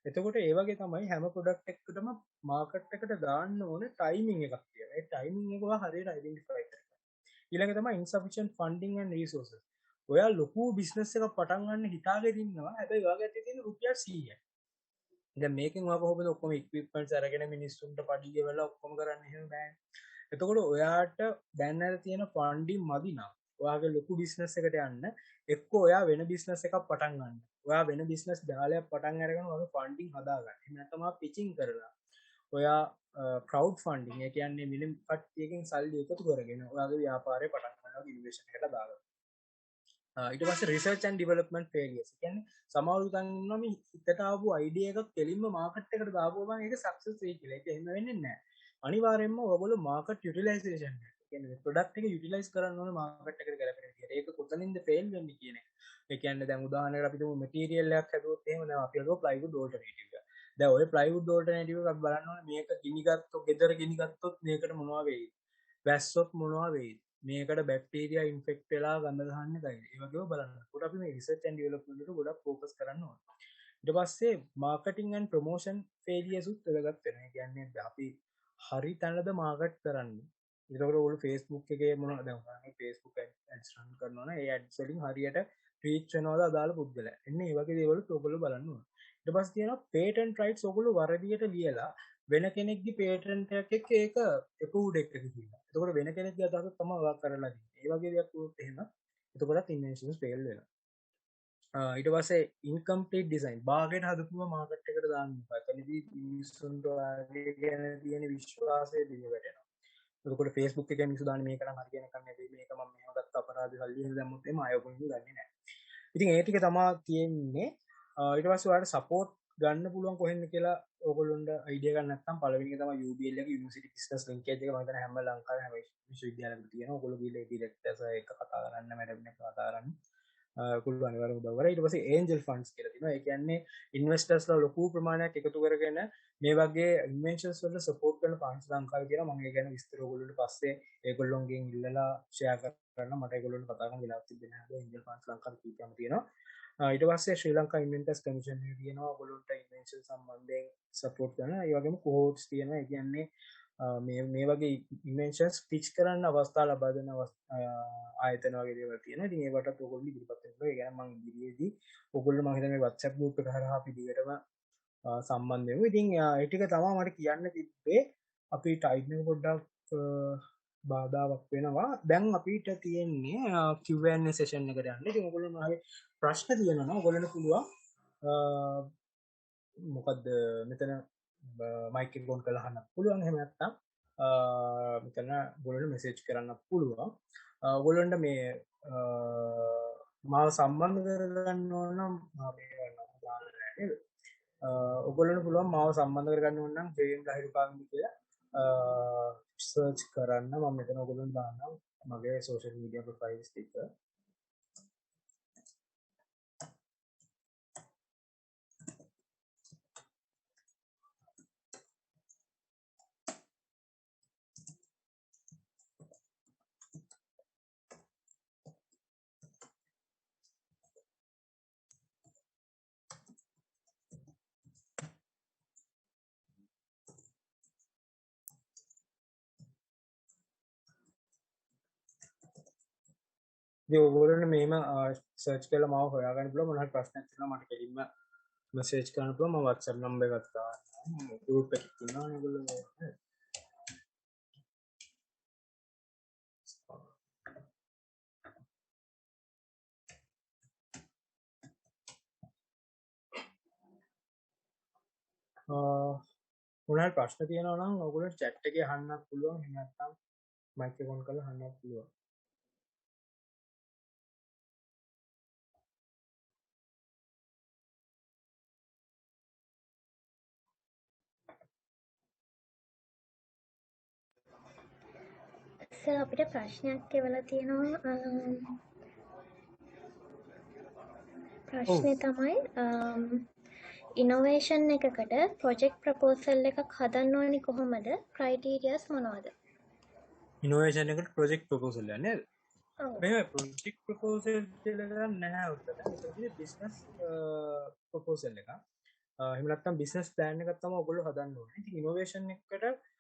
එතකොට ඒ වගේ තමයි හැම ප්‍රොඩක්ට් එකකටම මාකට් එකට දාන්න ඕනේ ටයිමින් එකක් කියලා. ඒ ටයිමින් එක ඔයා හරියට අයිඩෙන්ටිෆයි කරගන්න. ඊළඟ තමයි insufficient funding and resources. ඔයා ලොකු බිස්නස් එකක් පටන් ගන්න හිතාගෙන ඉන්නවා. හැබැයි ඔයාගේ අතේ තියෙන රුපියල් 100යි. දැන් මේකෙන් ඔයා කොහොමද ඔක්කොම equipments අරගෙන මිනිස්සුන්ට පඩි ගෙවලා ඔක්කොම කරන්න එහෙම බෑනේ. එතකොට ඔයාට දැන් අර තියෙන ෆන්ඩින් මදි නම් ඔයාගේ ලොකු බිස්නස් එකට යන්න එක්ක ඔයා වෙන බිස්නස් එකක් පටන් ගන්න. ඔයා වෙන බිස්නස් දාලයක් පටන් අරගෙන ඔයාගේ ෆන්ඩින් හදාගන්න. එහෙම නැත්නම් ඔයා පිචින් කරලා ඔයා ක්‍රවුඩ් ෆන්ඩින් ඒ කියන්නේ මිනිම් කට්ටියකින් සල්ලි එකතු කරගෙන ඔයාගේ ව්‍යාපාරය පටන් ගන්නවා ඉන්වෙස්ට් එකකට දාගන්න. ඊට පස්සේ රිසර්ච් ඇන්ඩ් ඩෙවලොප්මන්ට් ෆේලියර්ස්. ඒ කියන්නේ සමහරවිට හිතනවා මේ හිතට ආපු අයිඩියා එකක් කෙලින්ම මාකට් එකට දාපුවම ඒක සක්සස් වෙයි කියලා. ඒක එහෙම වෙන්නේ නැහැ. අනිවාර්යයෙන්ම ඔයගොල්ලෝ මාකට් යුටිලයිසේෂන් එක. ඒ කියන්නේ ප්‍රොඩක්ට් එක යුටිලයිස් කරන්න ඕනේ මාකට් එකට ගැලපෙන විදිහට. ඒක කොතනින්ද ෆේල් වෙන්නේ කියන එක. ඒ කියන්නේ දැන් උදාහරණයකට අපි තුමු මැටීරියල් එකක් හදුවොත් එහෙම දැන් අපි හදුවා ප්ලයිවුඩ් ඕල්ටර්නේටිව් එක. දැන් ඔය ප්ලයිවුඩ් ඕල්ටර්නේටිව් එක අපි බලන්න ඕනේ මේක ගිනි ගත්තොත් ගෙදර ගිනි ගත්තොත් මේකට මොනවා වෙයිද? වැස්සොත් මොනවා වෙයිද? මේකට බැක්ටීරියා ඉන්ෆෙක්ට් වෙලා ගඳ ගන්න ගයිද? ඒ වගේම බලන්න. කොට අපි මේ රිසර්ච් ඇන්ඩ් ඩෙවලොප්මන්ට් එකට ගොඩක් ફોකස් කරන්න ඕනේ. ඊට පස්සේ මාකටිං ඇන්ඩ් ප්‍රොමෝෂන් ෆේලියර්ස් උත් වැදගත් වෙනවා. ඒ කියන්නේ අපි හරි තැනද මාකට් කරන්නේ. ඒකට ඔයගොල්ලෝ Facebook එකේ මොනවද දැන් ඔයාලා Facebook ads run කරනවා නම් ඒ ads වලින් හරියට reach වෙනවද අදාළ පුද්ගලයා. එන්න ඒ වගේ දේවල් ඔයගොල්ලෝ බලන්න ඕනේ. ඊට පස්සේ තියෙනවා patent rights ඔයගොල්ලෝ වරදියට ලියලා වෙන කෙනෙක්ගේ patent එකක් එක්ක ඒක approved එකක කියලා. එතකොට වෙන කෙනෙක්ගේ අදහසක් තමයි ඔයා කරලා දෙන්නේ. ඒ වගේ දෙයක් වුණොත් එහෙම එතකොටත් inventions fail වෙනවා. ඊට පස්සේ incomplete design බාගෙට හදපුව මාකට් එකට දාන්න එපා. එතනදී මිනිස්සුන්ට ඔයාගේ ගැන තියෙන විශ්වාසය දිග වැටෙනවා. එතකොට Facebook එකේ මිනිස්සු දාන්නේ මේක නම් හරියන එකක් නෙවෙයි මේක මම මෙහෙම ගත්ත අපරාධ සල්ලි එහෙම දැම්මොත් එහම අය ඔයගොල්ලෝ දන්නේ නැහැ. ඉතින් ඒ ටික තමයි තියෙන්නේ. ඊට පස්සේ ඔයාලට සපෝට් ගන්න පුළුවන් කොහෙන්ද කියලා ඕගොල්ලොන්ට අයිඩියා ගන්න නැත්නම් පළවෙනි එක තමයි UBL එක යුනිවර්සිටි බිස්නස් ලින්කේජ් එක මම හිතන්නේ හැම ලංකාවේ හැම විශ්වවිද්‍යාලයකම තියෙනවා. ඕගොල්ලෝ ගිහලා ඒ ඩිරෙක්ටර්ස් එක්ක කතා කරන්න මැඩම් එක්ක කතා කරන්න. කුළු අනිවාර්යයෙන්ම උදව් කරා. ඊට පස්සේ ඒන්ජල් ෆන්ඩ්ස් කියලා තියෙනවා. ඒ කියන්නේ ඉන්වෙස්ටර්ස්ලා ලොකු ප්‍රමාණයක් එකතු කරගෙන මේ වගේ ඉන්වෙන්ෂන්ස් වලට සපෝට් කරන ෆන්ඩ්ස් ලංකාවේ තියෙනවා. මම ඒ ගැන විස්තර ඔයගොල්ලන්ට පස්සේ ඒගොල්ලොන්ගෙන් ඉල්ලලා ෂෙයා කරන්න මට ඒගොල්ලොන්ට කතා කරන්න වෙලාවක් තිබෙන්නේ නැහැ. ඒන්ජල් ෆන්ඩ්ස් ලංකාවේ කීපයක් තියෙනවා. ඊට පස්සේ ශ්‍රී ලංකා ඉන්වෙන්ටර්ස් කමිෂන් එක තියෙනවා. ඔයගොල්ලන්ට ඉන්වෙන්ෂන් සම්බන්ධයෙන් සපෝට් කරන. ඒ වගේම කොහොට්ස් තියෙනවා. ඒ කියන්නේ මේ වගේ ඉන්වෙන්ෂන්ස් පිච් කරන්න අවස්ථා ලබා දෙන ආයතන වගේ දේවල් තියෙනවා. ඉතින් ඒවටත් ඔයගොල්ලෝ ඉදිරිපත් වෙනවා. ඒ කියන්නේ මම ඉදිරියේදී ඔයගොල්ලෝ මම හිතන්නේ WhatsApp group එක හරහා අපි දිගටම සම්බන්ධ වෙමු. ඉතින් ඒ ටික තමයි මට කියන්න තිබ්බේ. අපි ටයිම් එක පොඩ්ඩක් බාධාවක් වෙනවා. දැන් අපිට තියෙන්නේ Q&A session එකට යන්න. ඉතින් ඔයගොල්ලෝ මගේ ප්‍රශ්න තියෙනවා නම් ඔයගොල්ලන්ට පුළුවන් මොකද්ද මෙතන මයික් එක ඔන් කරලා අහන්න පුළුවන්. එහෙම නැත්නම් මෙතන ඔයගොල්ලන්ට මෙසේජ් කරන්න පුළුවන්. ඔයගොල්ලන්ට මේ මාව සම්බන්ධ කරගන්න ඕන නම් ඔයගොල්ලන්ට පුළුවන් මාව සම්බන්ධ කරගන්න ඕන නම් ෆ්‍රේම් ලහිරුකාන්ති කියලා සර්ච් කරන්න. මම මෙතන ඔයගොල්ලන්ට දාන්නම් මගේ සෝෂල් මීඩියා ප්‍රොෆයිල්ස් ටික. ඉතින් ඔයගොල්ලන්ට මේම සර්ච් කරලා මාව හොයාගන්න පුළුවන්. මොනවා හරි ප්‍රශ්නයක් තියෙනවා මට කෙලින්ම මෙසේජ් කරන්න පුළුවන්. මම WhatsApp නම්බර් එකක් දාන්නම්. ගෲප් එකක් තියෙනවා ඔයගොල්ලෝ. මොනවා හරි ප්‍රශ්න තියෙනවා නම් ඔයගොල්ලෝ chat එකේ අහන්නත් පුළුවන්. එහෙම නැත්නම් මයික් එක ඔන් කරලා අහන්නත් පුළුවන්. සර් අපිට ප්‍රශ්නයක් එවලා තියෙනවා. ප්‍රශ්නේ තමයි ඉනෝවේෂන් එකකට ප්‍රොජෙක්ට් ප්‍රපෝසල් එකක් හදන්න ඕනේ කොහොමද? ක්‍රයිටීරියාස් මොනවද? ඉනෝවේෂන් එකට ප්‍රොජෙක්ට් ප්‍රොපෝසල් එක නේද? ඔව්. මේ ප්‍රොජෙක්ට් ප්‍රොපෝසල් කියලා නැහැ උත්තර. ඒක බිස්නස් ප්‍රොපෝසල් එක. එහෙම නැත්නම් බිස්නස් ප්ලෑන් එකක් තමයි ඔයගොල්ලෝ හදන්න ඕනේ. ඉතින් ඉනෝවේෂන් එකකට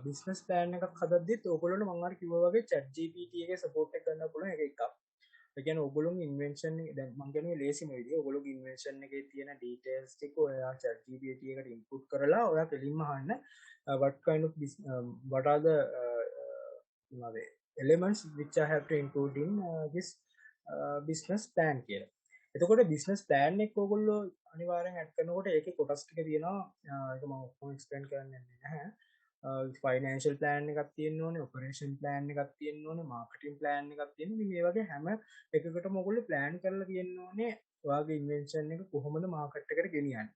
බිස්නස් ප්ලෑන් එකක් හදද්දිත් ඔයගොල්ලෝට මම අර කිව්වා වගේ chat GPT එකේ සපෝට් එක ගන්න පුළුවන් එක එකක්. ඒ කියන්නේ ඔයගොල්ලෝගේ ඉන්වෙන්ෂන් එක දැන් මම කියන්නේ ලේසිම විදිය ඔයගොල්ලෝගේ ඉන්වෙන්ෂන් එකේ තියෙන ඩීටේල්ස් ටික ඔයා chat GPT එකට ඉන්පුට් කරලා ඔයා කෙලින්ම අහන්න what kind of what are the elements which I have to include in this business plan කියලා. එතකොට business plan එක ඔයගොල්ලෝ අනිවාර්යෙන් ඇඩ් කරනකොට ඒකේ කොටස් ටික තියෙනවා. ඒක මම ඔක්කොම එක්ස්ප්ලেইন කරන්න යන්නේ නැහැ. ෆයිනෑන්ෂල් ප්ලෑන් එකක් තියෙන්න ඕනේ, ඔපරේෂන් ප්ලෑන් එකක් තියෙන්න ඕනේ, මාකටිං ප්ලෑන් එකක් තියෙන්න ඕනේ. මේ වගේ හැම එකකටම ඔයගොල්ලෝ ප්ලෑන් කරලා තියෙන්න ඕනේ ඔයාගේ ඉන්වෙන්ෂන් එක කොහොමද මාකට් එකට ගෙනියන්නේ.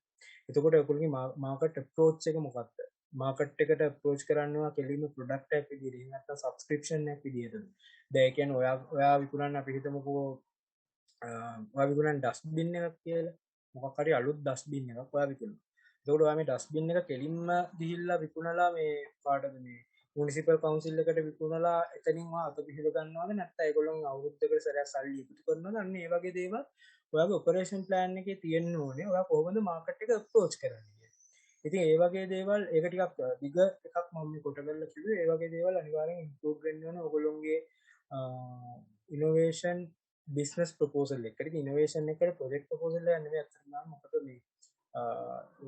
එතකොට ඔයගොල්ලෝගේ මාකට් අප්‍රෝච් එක මොකක්ද? මාකට් එකට අප්‍රෝච් කරනවා කෙලින්ම ප්‍රොඩක්ට් එකක් විදිහට එහෙම නැත්නම් සබ්ස්ක්‍රිප්ෂන් එකක් විදිහටද. දැන් ඒ කියන්නේ ඔයා විකුණන්න අපි හිතමුකෝ ඔයා විකුණන ඩස්ට්බින් එකක් කියලා. මොකක් හරි අලුත් ඩස්ට්බින් එකක් ඔයා විකුණනවා. එතකොට ඔයා මේ ඩස්ට්බින් එක කෙලින්ම ගිහිල්ලා විකුණලා මේ කාටද මේ මුනිසිපල් කවුන්සිල් එකට විකුණලා එතනින් ඔයා අත පිහිට ගන්නවද නැත්නම් ඒගොල්ලෝ අවුරුද්දකට සැරයක් සල්ලි එකතු කරනවද? අන්න ඒ වගේ දේවල් ඔයාගේ ඔපරේෂන් ප්ලෑන් එකේ තියෙන්න ඕනේ. ඔයා කොහොමද මාකට් එක අප්‍රෝච් කරන්නේ. ඉතින් ඒ වගේ දේවල් ඒක ටිකක් බිග් එකක් මම මේ කොට කරලා කිව්වේ. ඒ වගේ දේවල් අනිවාර්යෙන් ඉම්ප්‍රූව් වෙන්න ඕනේ ඔයගොල්ලෝගේ ඉනෝවේෂන් බිස්නස් ප්‍රොපෝසල් එකට. ඉතින් ඉනෝවේෂන් එකට ප්‍රොජෙක්ට් ප්‍රොපෝසල් එක නෙවෙයි අත්‍තරම මොකද මේ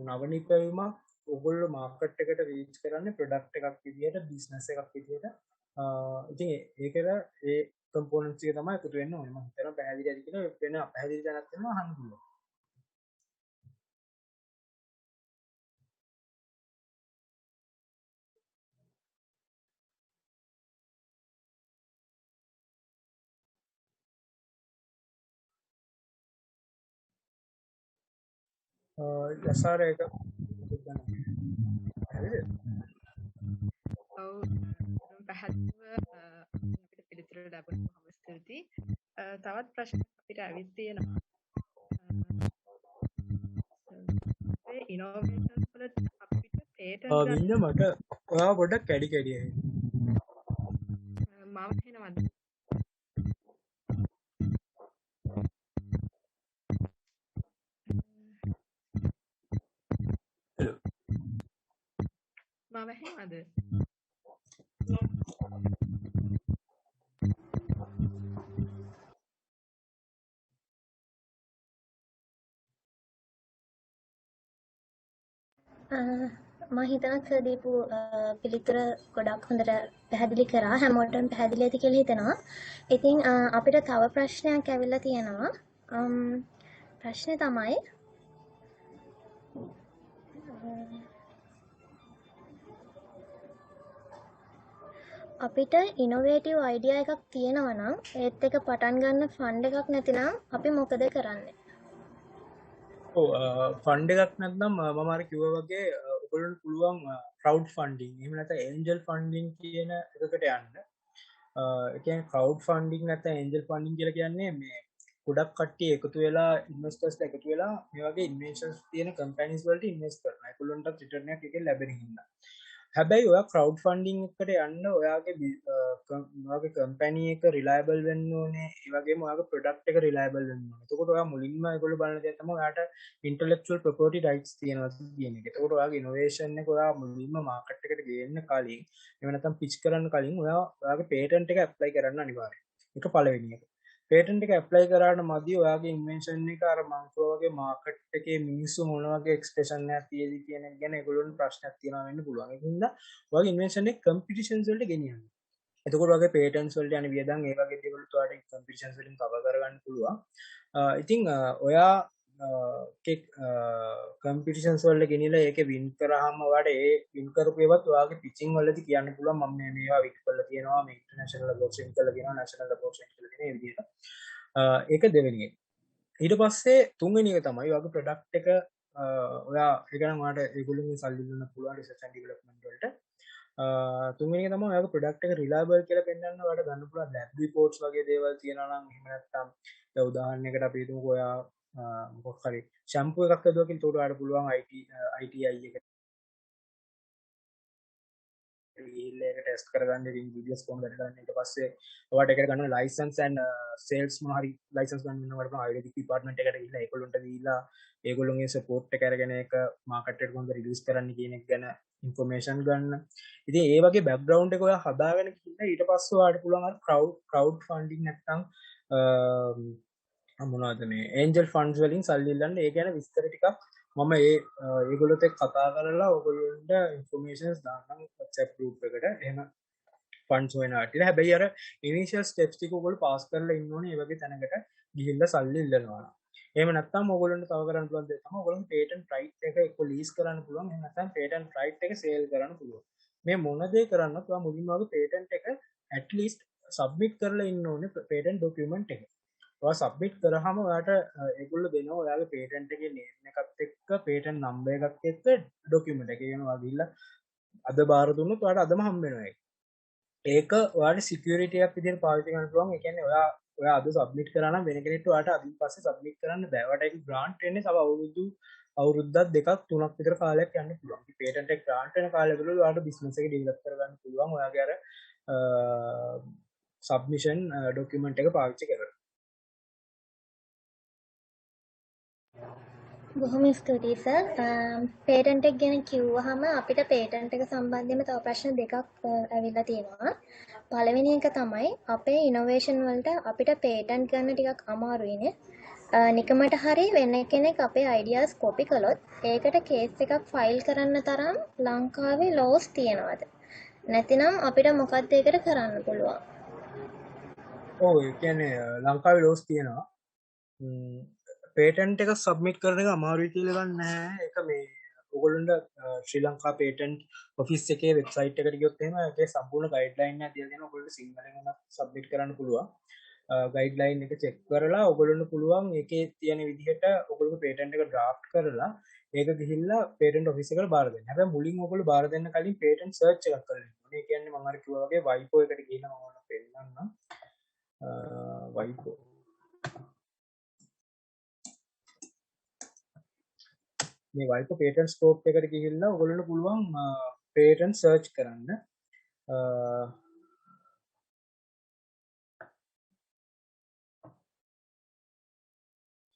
නවනිපැවීමක් ඔයගොල්ලෝ මාකට් එකට රීච් කරන්නේ ප්‍රොඩක්ට් එකක් විදියට බිස්නස් එකක් විදියට. ඉතින් ඒකද ඒ කම්පොනන්ට්ස් එක තමයි එකතු වෙන්න ඕනේ. මම හිතනවා පැහැදිලි ඇති කියලා වෙන අපැහැදිලි දැනක් තියෙනවා අහන්න පුළුවන්. යසාර එක හරිද? ඔව් පැහැදිලිව අපිට පිළිතුරු ලැබුණ බොහොම ස්තුතියි. තවත් ප්‍රශ්නයක් අපිට ඇවිත් තියෙනවා. ඒ ඉනෝවේෂන්ස් වලට අපිට පේටන්ට් ගන්න වින්න මට ඔයා පොඩක් කැඩි කැඩිය මම ඇහෙනවද? මම ඇහෙනවද? මම හිතනවා සර් දීපු පිළිතුර ගොඩක් හොඳට පැහැදිලි කරා. හැමෝටම පැහැදිලි ඇති කියලා හිතනවා. ඉතින් අපිට තව ප්‍රශ්නයක් ඇවිල්ලා තියෙනවා. ප්‍රශ්නේ තමයි අපිට ඉනෝවේටිව් අයිඩියා එකක් තියෙනවා නම් ඒත් එක පටන් ගන්න ෆන්ඩ් එකක් නැතිනම් අපි මොකද කරන්නේ? ෆන්ඩ් එකක් නැත්නම් මම අර කිව්වා වගේ ඔයගොල්ලන්ට පුළුවන් ක්‍රවුඩ් ෆන්ඩින් එහෙම නැත්නම් ඒන්ජල් ෆන්ඩින් කියන එකකට යන්න. ඒ කියන්නේ ක්‍රවුඩ් ෆන්ඩින් නැත්නම් ඒන්ජල් ෆන්ඩින් කියලා කියන්නේ මේ ගොඩක් කට්ටිය එකතු වෙලා ඉන්වෙස්ටර්ස්ලා එකතු වෙලා මේ වගේ ඉන්වෙස්ටර්ස් තියෙන කම්පැනිස් වලට ඉන්වෙස්ට් කරනවා. ඒගොල්ලන්ට රිටර්න් එකක් එකෙන් ලැබෙන හින්දා. හැබැයි ඔයා ක්‍රවුඩ් ෆන්ඩින් එකට යන්න ඔයාගේ කම්පැනි එක රිලයබල් වෙන්න ඕනේ. ඒ වගේම ඔයාගේ ප්‍රොඩක්ට් එක රිලයබල් වෙන්න ඕනේ. එතකොට ඔයා මුලින්ම ඒගොල්ලෝ බලන දේ තමයි ඔයාට ඉන්ටෙලෙක්චුවල් ප්‍රොපර්ටි රයිට්ස් තියෙනවා කියන එක. එතකොට ඔයාගේ ඉනෝවේෂන් එක ඔයා මුලින්ම මාකට් එකට ගේන්න කලින් එහෙම නැත්නම් පිච් කරන්න කලින් ඔයාගේ පේටන්ට් එක ඇප්ලයි කරන්න අනිවාර්යයි. ඒක පළවෙනි එක. පේටන්ට් එක ඇප්ලයි කරාට මදි ඔයාගේ ඉන්වෙන්ෂන් එක අර මං කිව්වා වගේ මාකට් එකේ මිනිස්සු මොන වගේ එක්ස්ප්‍රෙෂන් එකක් තියේද කියන එක ගැන ඒගොල්ලොන්ට ප්‍රශ්නයක් තියෙනවා වෙන්න පුළුවන්. ඒකින්ද ඔයාගේ ඉන්වෙන්ෂන් එක කම්පිටිෂන්ස් වලට ගෙනියන්න. එතකොට ඔයාගේ පේටන්ට්ස් වලට යන වියදම් ඒ වගේ දේවල් ඔයාලට කම්පිටිෂන්ස් වලින් කවර් කරගන්න පුළුවන්. ඉතින් ඔයා කම්පිටිෂන්ස් වලට ගෙනියලා ඒකේ වින් කරාම ඔයාලට ඒ වින් කරපු ඒවත් ඔයාගේ පිචින් වලදී කියන්න පුළුවන් මම මේවා වින් කරලා තියෙනවා මේ ඉන්ටර්නැෂනල් ලොබෝෂන් කරලා තියෙනවා නැෂනල් ලොබෝෂන් කරලා තියෙනවා මේ විදිහට. ඒක දෙවෙනි එක. ඊට පස්සේ තුන්වෙනි එක තමයි ඔයාගේ ප්‍රොඩක්ට් එක ඔයා ඒක නම් ඔයාලට ඒගොල්ලෝගෙන් සල්ලි දෙන්න පුළුවන් රිසර්ච් ඇන්ඩ් ඩෙවලොප්මන්ට් වලට. තුන්වෙනි එක තමයි ඔයාගේ ප්‍රොඩක්ට් එක රිලයබල් කියලා පෙන්වන්න ඔයාලට ගන්න පුළුවන් ලැබ් රිපෝට්ස් වගේ දේවල් තියෙනවා නම් එහෙම නැත්නම් දැන් උදාහරණයකට අපි හිතමුකෝ ඔයා මොකක් හරි ෂැම්පූ එකක් හදුවා කියලා උඩට ඔයාලට පුළුවන් ITI එක ඒක ටෙස්ට් කරගන්න ඉතින් විඩියෝස් කොහොමද කරන්නේ ඊට පස්සේ ඔයාලට ඒකට ගන්න ලයිසන්ස් ඇන්ඩ් සේල්ස් මොනවා හරි ලයිසන්ස් ගන්න වෙනකොට තමයි ආයුර්වේදික් ඩිපාර්ට්මන්ට් එකට ගිහිල්ලා ඒගොල්ලන්ට දීලා ඒගොල්ලොන්ගේ සපෝට් එක අරගෙන ඒක මාකට් එකට කොහොමද රිලීස් කරන්න කියන එක ගැන ඉන්ෆර්මේෂන් ගන්න. ඉතින් ඒ වගේ බෑග්ග්‍රවුන්ඩ් එක ඔයා හදාගෙන ගිහිල්ලා ඊට පස්සේ ඔයාලට පුළුවන් අර ක්‍රවුඩ් ෆන්ඩින් නැත්නම් මොනවද මේ ඒන්ජල් ෆන්ඩ්ස් වලින් සල්ලි ඉල්ලන්න. ඒ ගැන විස්තර ටිකක් මම ඒගොල්ලොත් එක්ක කතා කරලා ඔයගොල්ලන්ට ඉන්ෆර්මේෂන්ස් දාන්නම් WhatsApp group එකට. එහෙම ෆන්ඩ්ස් හොයනවා කියලා. හැබැයි අර ඉනිෂියල් ස්ටෙප්ස් ටික ඔයගොල්ලෝ පාස් කරලා ඉන්න ඕනේ. මේ වගේ තැනකට ගිහිල්ලා සල්ලි ඉල්ලනවා. එහෙම නැත්නම් ඔයගොල්ලන්ට තව කරන්න පුළුවන් දේ තමයි ඔයගොල්ලන්ගේ පේටන්ට් රයිට් එක එක්ක ලීස් කරන්න පුළුවන්. එහෙම නැත්නම් පේටන්ට් රයිට් එක සේල් කරන්න පුළුවන්. මේ මොන දේ කරන්නත් ඔයා මුලින්ම වගේ පේටන්ට් එක at least සබ්මිට් කරලා ඉන්න ඕනේ පේටන්ට් ඩොකියුමන්ට් එක. ඔයා සබ්මිට් කරාම ඔයාට ඒගොල්ලෝ දෙනවා ඔයාගේ පේටන්ට් එකේ නේම් එකත් එක්ක පේටන්ට් නම්බර් එකත් එක්ක ඩොකියුමන්ට් එක. කියනවා ගිහිල්ලා අද බාර දුන්නොත් ඔයාට අදම හම්බ වෙනවා ඒක. ඒක ඔයාලට සිකියුරිටි එකක් විදිහට පාවිච්චි කරන්න පුළුවන්. ඒ කියන්නේ ඔයා අද සබ්මිට් කරා නම් වෙන කෙනෙක්ට ඔයාට අදින් පස්සේ සබ්මිට් කරන්න බෑ. ඔයාට ඒක ග්‍රාන්ට් වෙන්නේ තව අවුරුද්දක් දෙකක් තුනක් විතර කාලයක් යන්න පුළුවන්. මේ පේටන්ට් එක ග්‍රාන්ට් වෙන කාලෙ වල ඔයාට බිස්නස් එක ඩෙවලොප් කරගන්න පුළුවන්. ඔයාගේ අර සබ්මිෂන් ඩොකියුමන්ට් එක පාවිච්චි කරලා. බොහොම ස්තුතියි සර්. පේටන්ට් එක ගැන කිව්වහම අපිට පේටන්ට් එක සම්බන්ධයෙන්ම තව ප්‍රශ්න දෙකක් ඇවිල්ලා තියෙනවා. පළවෙනි එක තමයි අපේ ඉනෝවේෂන් වලට අපිට පේටන්ට් ගන්න ටිකක් අමාරුයිනේ. නිකමට හරි වෙන කෙනෙක් අපේ අයිඩියාස් කොපි කළොත් ඒකට කේස් එකක් ෆයිල් කරන්න තරම් ලංකාවේ ලෝස් තියෙනවද? නැතිනම් අපිට මොකක්ද ඒකට කරන්න පුළුවන්? ඔව් ඒ කියන්නේ ලංකාවේ ලෝස් තියෙනවා. පේටන්ට් එක සබ්මිට් කරන එක අමාරුයි කියලා ගන්න නැහැ. ඒක මේ ඔයගොල්ලන්ට ශ්‍රී ලංකා පේටන්ට් ඔෆිස් එකේ වෙබ්සයිට් එකට ගියොත් එහෙම ඒකේ සම්පූර්ණ ගයිඩ්ලයින් එකක් දීලා තියෙනවා. ඔයගොල්ලන්ට සිංහලෙන් උනත් සබ්මිට් කරන්න පුළුවන්. ගයිඩ්ලයින් එක චෙක් කරලා ඔයගොල්ලන්ට පුළුවන් ඒකේ තියෙන විදිහට ඔයගොල්ලෝ පේටන්ට් එක ඩ්‍රාෆ්ට් කරලා ඒක ගිහිල්ලා පේටන්ට් ඔෆිස් එකට බාර දෙන්න. හැබැයි මුලින් ඔයගොල්ලෝ බාර දෙන්න කලින් පේටන්ට් සර්ච් එකක් කරලා ඉන්න ඕනේ. ඒ කියන්නේ මම අර කිව්වා වගේ වයිපෝ එකට ගිහිල්ලා මම ඔයාලට පෙන්නන්නම්. WIPO. මේ WIPO patent scope එකට ගිහිල්ලා ඔයගොල්ලන්ට පුළුවන් patent search කරන්න.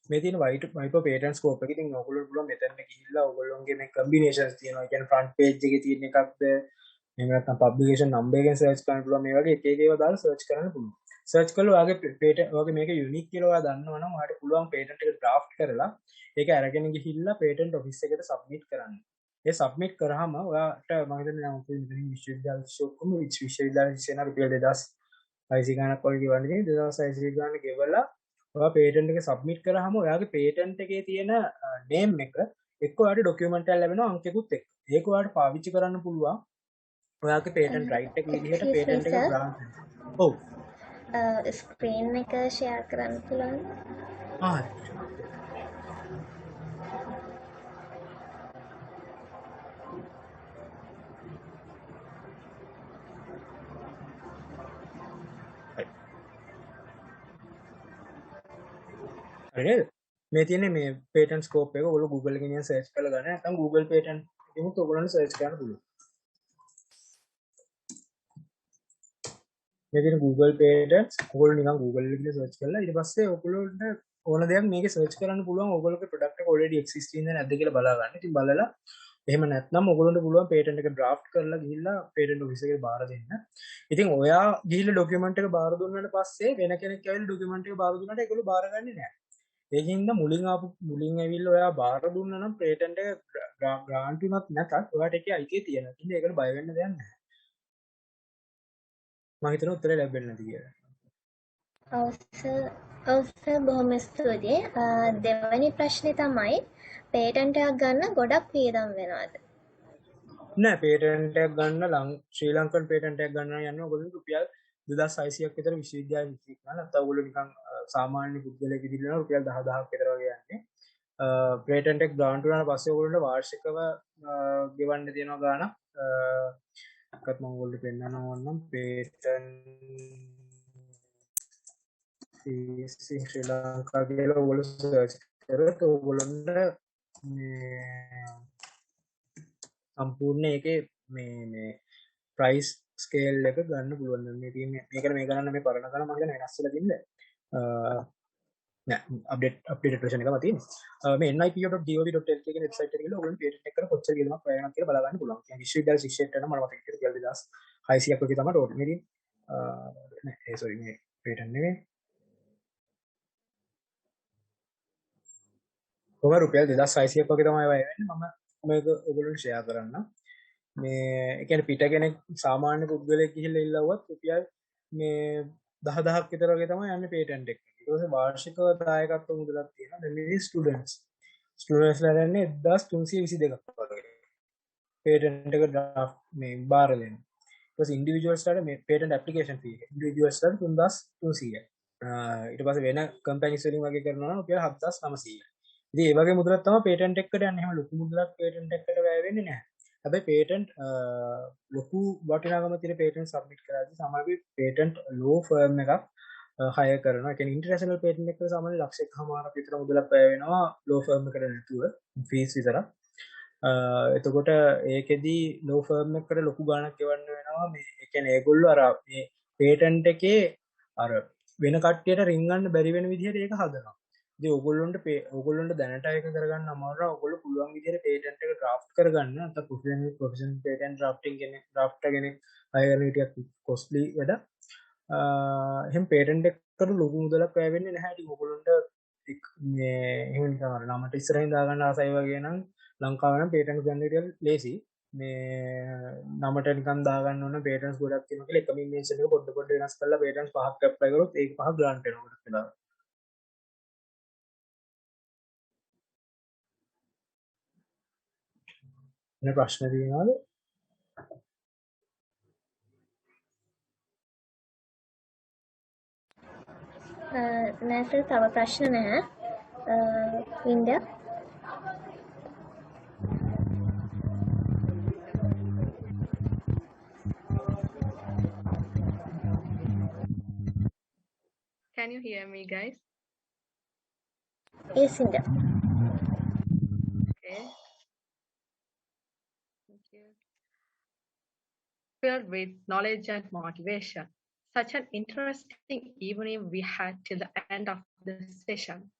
මේ තියෙන WIPO patent scope එක. ඉතින් ඔයගොල්ලන්ට පුළුවන් මෙතන ගිහිල්ලා ඔයගොල්ලෝගේ මේ combinations තියෙනවා. ඒ කියන්නේ front page එකේ තියෙන එකක්ද එහෙම නැත්නම් publication number එකෙන් search කරන්න පුළුවන්. මේ වගේ එක එක ඒවා දාලා search කරන්න පුළුවන්. search කරලා ඔයාගේ patent ඔයාගේ මේක unique කියලා ඔයා දන්නවනම් ඔයාලට පුළුවන් patent එක draft කරලා ඒක අරගෙන ගිහිල්ලා patent office එකට submit කරන්න. ඒ submit කරාම ඔයාට මම හිතන්නේ නම් මෙතන විශ්වවිද්‍යාල ශිෂ්‍යයෙකුම විශ්වවිද්‍යාල ශිෂ්‍යයන රුපියල් 2600 ගණක් වගේ ගෙවන්නේ 2600 ගණන් ගෙවලා ඔයා patent එක submit කරාම ඔයාගේ patent එකේ තියෙන name එක එක්ක ඔයාලට document එකක් ලැබෙනවා අංකෙකුත් එක්ක. ඒක ඔයාලට පාවිච්චි කරන්න පුළුවන්. ඔයාගේ patent right එක විදිහට patent එක grant වෙනවා. ඔව්. ස්ක්‍රීන් එක ෂෙයාර් කරන්න පුළුවන්. හරිද? මේ තියෙන්නේ මේ patent scope එක ඔයගොල්ලෝ Google එකෙන් ගිහින් search කරලා ගන්න. නැත්නම් Google patent එකෙමුත් ඔයගොල්ලන්ට search කරන්න පුළුවන්. මේ තියෙන Google patents ඔයගොල්ලෝ නිකන් Google එකේ search කරලා ඊට පස්සේ ඔයගොල්ලන්ට ඕන දෙයක් මේකේ search කරන්න පුළුවන්. ඔයගොල්ලෝගේ product එක already existing නැද්ද කියලා බලා ගන්න. ඉතින් බලලා එහෙම නැත්නම් ඔයගොල්ලන්ට පුළුවන් patent එක draft කරලා ගිහිල්ලා patent office එකට බාර දෙන්න. ඉතින් ඔයා ගිහිල්ලා document එක බාර දුන්නාට පස්සේ වෙන කෙනෙක් ඇවිල්ලා document එක බාර දුන්නාට ඒගොල්ලෝ බාරගන්නේ නැහැ. ඒකින්ද මුලින් ඇවිල්ලා ඔයා බාර දුන්නා නම් patent එක grant වුණත් නැතත් ඔයාට ඒකේ අයිතිය තියෙනවා. ඉතින් ඒකට බය වෙන්න දෙයක් නැහැ. මම හිතනවා උත්තරය ලැබෙන්නේ නැති කියලා. ඔව් සර් බොහොම ස්තුතියි. දෙවැනි ප්‍රශ්නේ තමයි patent එකක් ගන්න ගොඩක් වියදම් වෙනවද? නෑ patent එකක් ගන්න ශ්‍රී ලංකන් patent එකක් ගන්න යනවා ඔයගොල්ලෝ රුපියල් 2600ක් විතර විශ්වවිද්‍යාල ෆීස් ගන්න. නැත්නම් ඔයගොල්ලෝ නිකන් සාමාන්‍ය පුද්ගලයෙක් විදිහට යනවා රුපියල් 10000ක් විතර වගේ යන්නේ. patent එක grant වුණාට පස්සේ ඔයගොල්ලන්ට වාර්ෂිකව ගෙවන්න තියෙනවා ගාණක්. එකත් මම ඔයගොල්ලෝ පෙන්නන්න ඕන නම් patent fees in ශ්‍රී ලංකා කියලා ඔයගොල්ලෝ search කරලා ඔයගොල්ලන්ට මේ සම්පූර්ණ ඒකේ මේ price scale එක ගන්න පුළුවන්. මේ තියෙන්නේ මේකට මේ ගණන් මේ පරණ ගණන් මම හිතන්නේ වෙනස් වෙලා තින්නේ. නෑ අප්ඩේට් version එකම තියෙන්නේ. මේ nipo.gov.lk කියන වෙබ්සයිට් එකට ගිහලා ඔයගොල්ලෝ patent එක කරලා කොච්චර ගෙලමක් වැය වෙනවද කියලා බලා ගන්න පුළුවන්. කියන්නේ විශ්වවිද්‍යාල ශිෂ්‍යයෙක්ට නම් මම මතක හිටියට 2600ක් වගේ තමයි ටෝටල්. මේ නෑ sorry මේ patent නෙමෙයි. කොහොම රුපියල් 2600ක් වගේ තමයි වැය වෙන්නේ. මම මේක ඔයගොල්ලන්ට ෂෙයා කරන්නම්. මේ ඒ කියන්නේ පිට කෙනෙක් සාමාන්‍ය පුද්ගලයෙක් ගිහිල්ලා ඉල්ලුවත් රුපියල් මේ 10000ක් විතර වගේ තමයි යන්නේ patent එක. ඊට පස්සේ වාර්ෂිකව දායකත්ව මුදලක් තියෙනවා. දැන් මේ ස්ටුඩන්ට්ස්ලා යන්නේ 1322ක් වගේ. patent එක draft මේ බාර දෙන්න. ඊට පස්සේ ඉන්ඩිවිජුවල්ස්ලාට මේ patent application fee එක. ඉන්ඩිවිජුවල්ස්ලාට 3300යි. ඊට පස්සේ වෙන කම්පැනිස් වලින් වගේ කරනවා නම් රුපියල් 7900යි. ඉතින් ඒ වගේ මුදලක් තමයි patent එකකට යන්නේ. එහෙම ලොකු මුදලක් patent එකකට වැය වෙන්නේ නැහැ. හැබැයි patent ලොකු වටිනාකම තියෙන patent submit කරද්දී සමහරවිට patent law firm එකක් hire කරනවා. ඒ කියන්නේ international patent එකකට සාමාන්‍ය ලක්ෂයකමාරක් විතර මුදලක් වැය වෙනවා law firm එකට නැතුව fees විතරක්. එතකොට ඒකෙදි law firm එකට ලොකු ගාණක් ගෙවන්න වෙනවා. මේ ඒ කියන්නේ ඒගොල්ලෝ අර මේ patent එකේ අර වෙන කට්ටියට රින්ගන්න බැරි වෙන විදිහට ඒක හදනවා. ඉතින් ඕගොල්ලොන්ට දැනට ඒක කරගන්න අමාරුයි. ඕගොල්ලෝ පුළුවන් විදිහට patent එක draft කරගන්න. නැත්නම් professional patent drafting කෙනෙක් drafter කෙනෙක් hire කරන ටිකක් costly වැඩ. එහෙනම් patent එකට ලොකු මුදලක් වැය වෙන්නේ නැහැ. ඉතින් ඕගොල්ලොන්ට මේ එහෙම නිකන් අර නමට ඉස්සරහින් දාගන්න ආසයි වගේ නම් ලංකාවේ නම් patent ගන්න ටික ලේසි. මේ නමට නිකන් දාගන්න ඕන patents ගොඩක් තියෙනවා කියලා එකම mention එක පොඩ වෙනස් කරලා patents 5ක් apply කරොත් ඒක 5 grant වෙනවා ගොඩක් වෙලාවට. වෙන ප්‍රශ්න තියෙනවද? නෑ සර් තව ප්‍රශ්න නැහැ. වින්දා Can you hear me, guys? Yes, Inda. Okay. Thank you. Filled with knowledge and motivation. Such an interesting evening we had till the end of the session.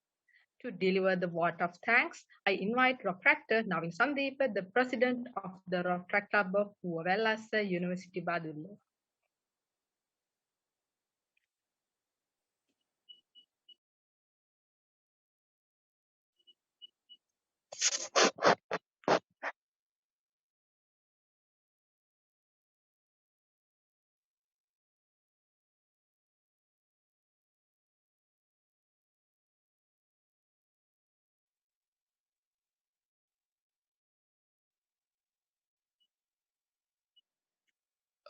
To deliver the vote of thanks, I invite Rotaract Navin Sandeep, the president of the Rotaract Club of Uva Wellassa University-Badulla.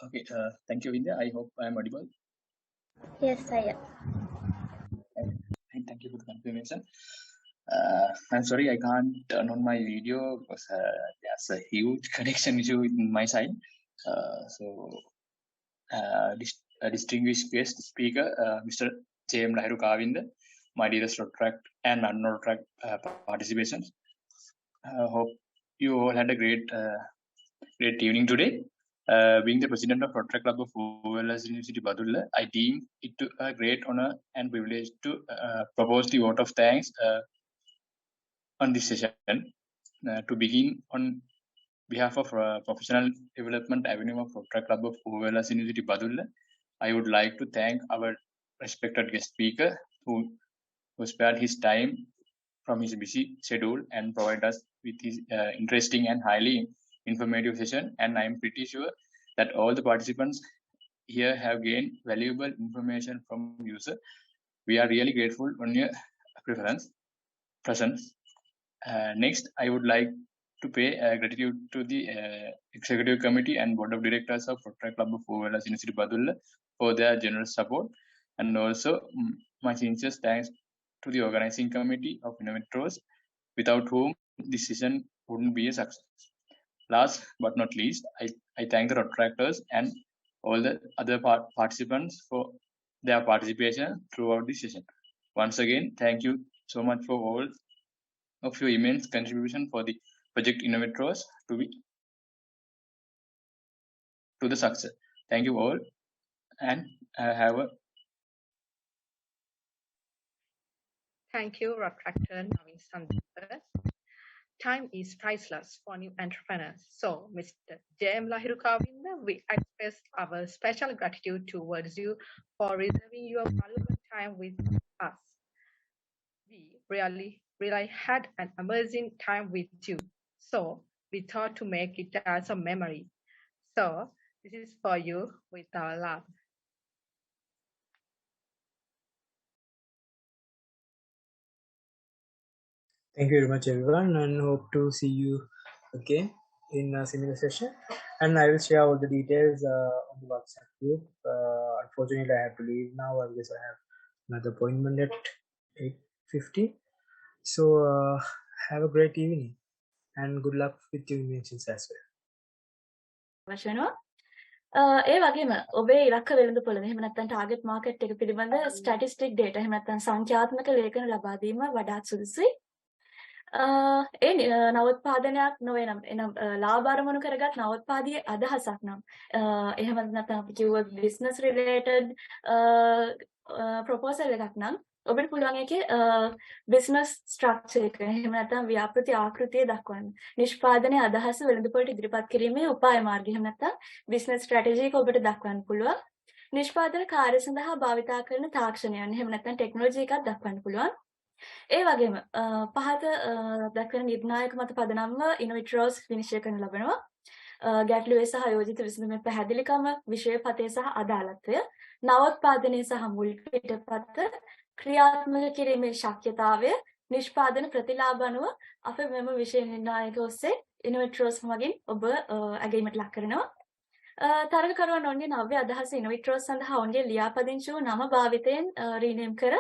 Okay, thank you, Vidya. I hope I am audible. Yes, I am. And thank you for the confirmation. I'm sorry I can't turn on my video because there's a huge connection issue in my side. Distinguished guest speaker, Mr. J.M. Lahiru Kavinda, my dearest Rotaract and non-Rotaract participations. Hope you all had a great evening today. Being the president of Rotaract Club of Uva Wellassa University-Badulla, I deem it a great honor and privilege to propose the vote of thanks on this session. To begin, on behalf of Professional Development Avenue of Rotaract Club of Uva Wellassa University-Badulla, I would like to thank our respected guest speaker who spared his time from his busy schedule and provided us with his interesting and highly informative session. And I am pretty sure that all the participants here have gained valuable information from you, sir. We are really grateful on your presence. Next, I would like to pay gratitude to the Executive Committee and Board of Directors of Rotaract Club of Uva Wellassa University-Badulla for their generous support, and also my sincere thanks to the Organizing Committee of InoVitroz, without whom this session wouldn't be a success. Last but not least, I thank the Rotaractors and all the other participants for their participation throughout the session. Once again, thank you so much for all of your immense contribution for the project InoVitroz to the success. Thank you all, and have a Thank you, Rotaract Navin Sandeep. Time is priceless for new entrepreneurs. So, Mr. J.M. Lahiru Kavinda, we express our special gratitude towards you for reserving your valuable time with us. We really had an amazing time with you. So, we thought to make it as a memory. So, this is for you with our love. Thank you very much, everyone, and hope to see you again in a similar session. And I will share all the details on the WhatsApp group. Unfortunately, I have to leave now. I guess I have another appointment at 8:50. So have a great evening and good luck with your inventions as well. ඒ වගේම ඔබේ ඉලක්ක වෙළඳපොළ එහෙම නැත්නම් target market එක පිළිබඳ statistic data එහෙම නැත්නම් සංඛ්‍යාත්මක ලේඛන ලබා දීම වඩාත් සුදුසුයි. ඒ නවෝත්පාදනයක් නොවේ නම් එනම් ලාභ අරමුණු කරගත් නවෝත්පාදීය අදහසක් නම් එහෙම නැත්නම් අපි කිව්වොත් බිස්නස් රිලේටඩ් ප්‍රොපෝසල් එකක් නම් ඔබට පුළුවන් ඒකේ බිස්නස් ස්ට්‍රක්චර් එක එහෙම නැත්නම් ව්‍යාපෘති ආකෘතිය දක්වන්න. නිෂ්පාදනයේ අදහස වෙළඳපොළට ඉදිරිපත් කිරීමේ උපාය මාර්ගය එහෙම නැත්නම් බිස්නස් ස්ට්‍රැටජි එක ඔබට දක්වන්න පුළුවන්. නිෂ්පාදන කාර්ය සඳහා භාවිතා කරන තාක්ෂණයන් එහෙම නැත්නම් ටෙක්නොලොජි එකක් දක්වන්න පුළුවන්. ඒ වගේම පහත දක්වන නිර්ණායක මත පදනම්ව InoVitroz විනිශ්චය කරන ලබනවා. ගැටලුවේ සහ යෝජිත විසඳුමේ පැහැදිලිකම, විෂය පතේ සහ අදාළත්වය, නවෝත්පාදනයේ සහ මුල් පිටපත, ක්‍රියාත්මක කිරීමේ ශක්‍යතාවය, නිෂ්පාදන ප්‍රතිලාභ අනුව අප මෙම විෂය නිර්ණායක ඔස්සේ InoVitroz මගින් ඔබ අගයීමට ලක් කරනවා. තරගකරුවන් ඔවුන්ගේ නව්‍ය අදහස InoVitroz සඳහා ඔවුන්ගේ ලියාපදිංචි වූ නම භාවිතයෙන් රීනේම් කර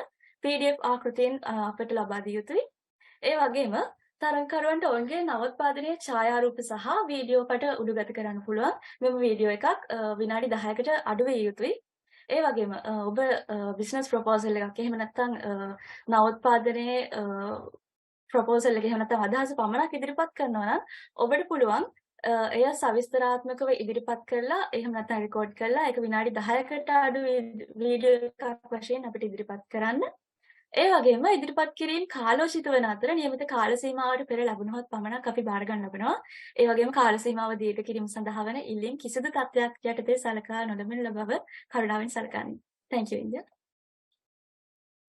PDF ආකෘතියෙන් අපට ලබා දිය යුතුයි. ඒ වගේම තරගකරුවන්ට ඔවුන්ගේ නවෝත්පාදනයේ ඡායාරූප සහ වීඩියෝ පට උඩුගත කරන්න පුළුවන්. මෙම වීඩියෝ එකක් විනාඩි 10කට අඩු විය යුතුයි. ඒ වගේම ඔබ බිස්නස් ප්‍රොපෝසල් එකක් එහෙම නැත්නම් නවෝත්පාදනයේ ප්‍රොපෝසල් එක එහෙම නැත්නම් අදහස පමණක් ඉදිරිපත් කරනවා නම් ඔබට පුළුවන් එය සවිස්තරාත්මකව ඉදිරිපත් කරලා එහෙම නැත්නම් රෙකෝඩ් කරලා ඒක විනාඩි 10කට අඩු වීඩියෝ එකක් වශයෙන් අපිට ඉදිරිපත් කරන්න. ඒ වගේම ඉදිරිපත් කිරීම කාලෝචිත වන අතර නියමිත කාල සීමාවට පෙර ලැබුණොත් පමණක් අපි බාර ගන්න ලබනවා. ඒ වගේම කාල සීමාව දීර්ඝ කිරීම සඳහා වන ඉල්ලීම් කිසිදු තත්ත්වයක් යටතේ සලකා නොලබන බව කරුණාවෙන් සලකන්න. Thank you, India.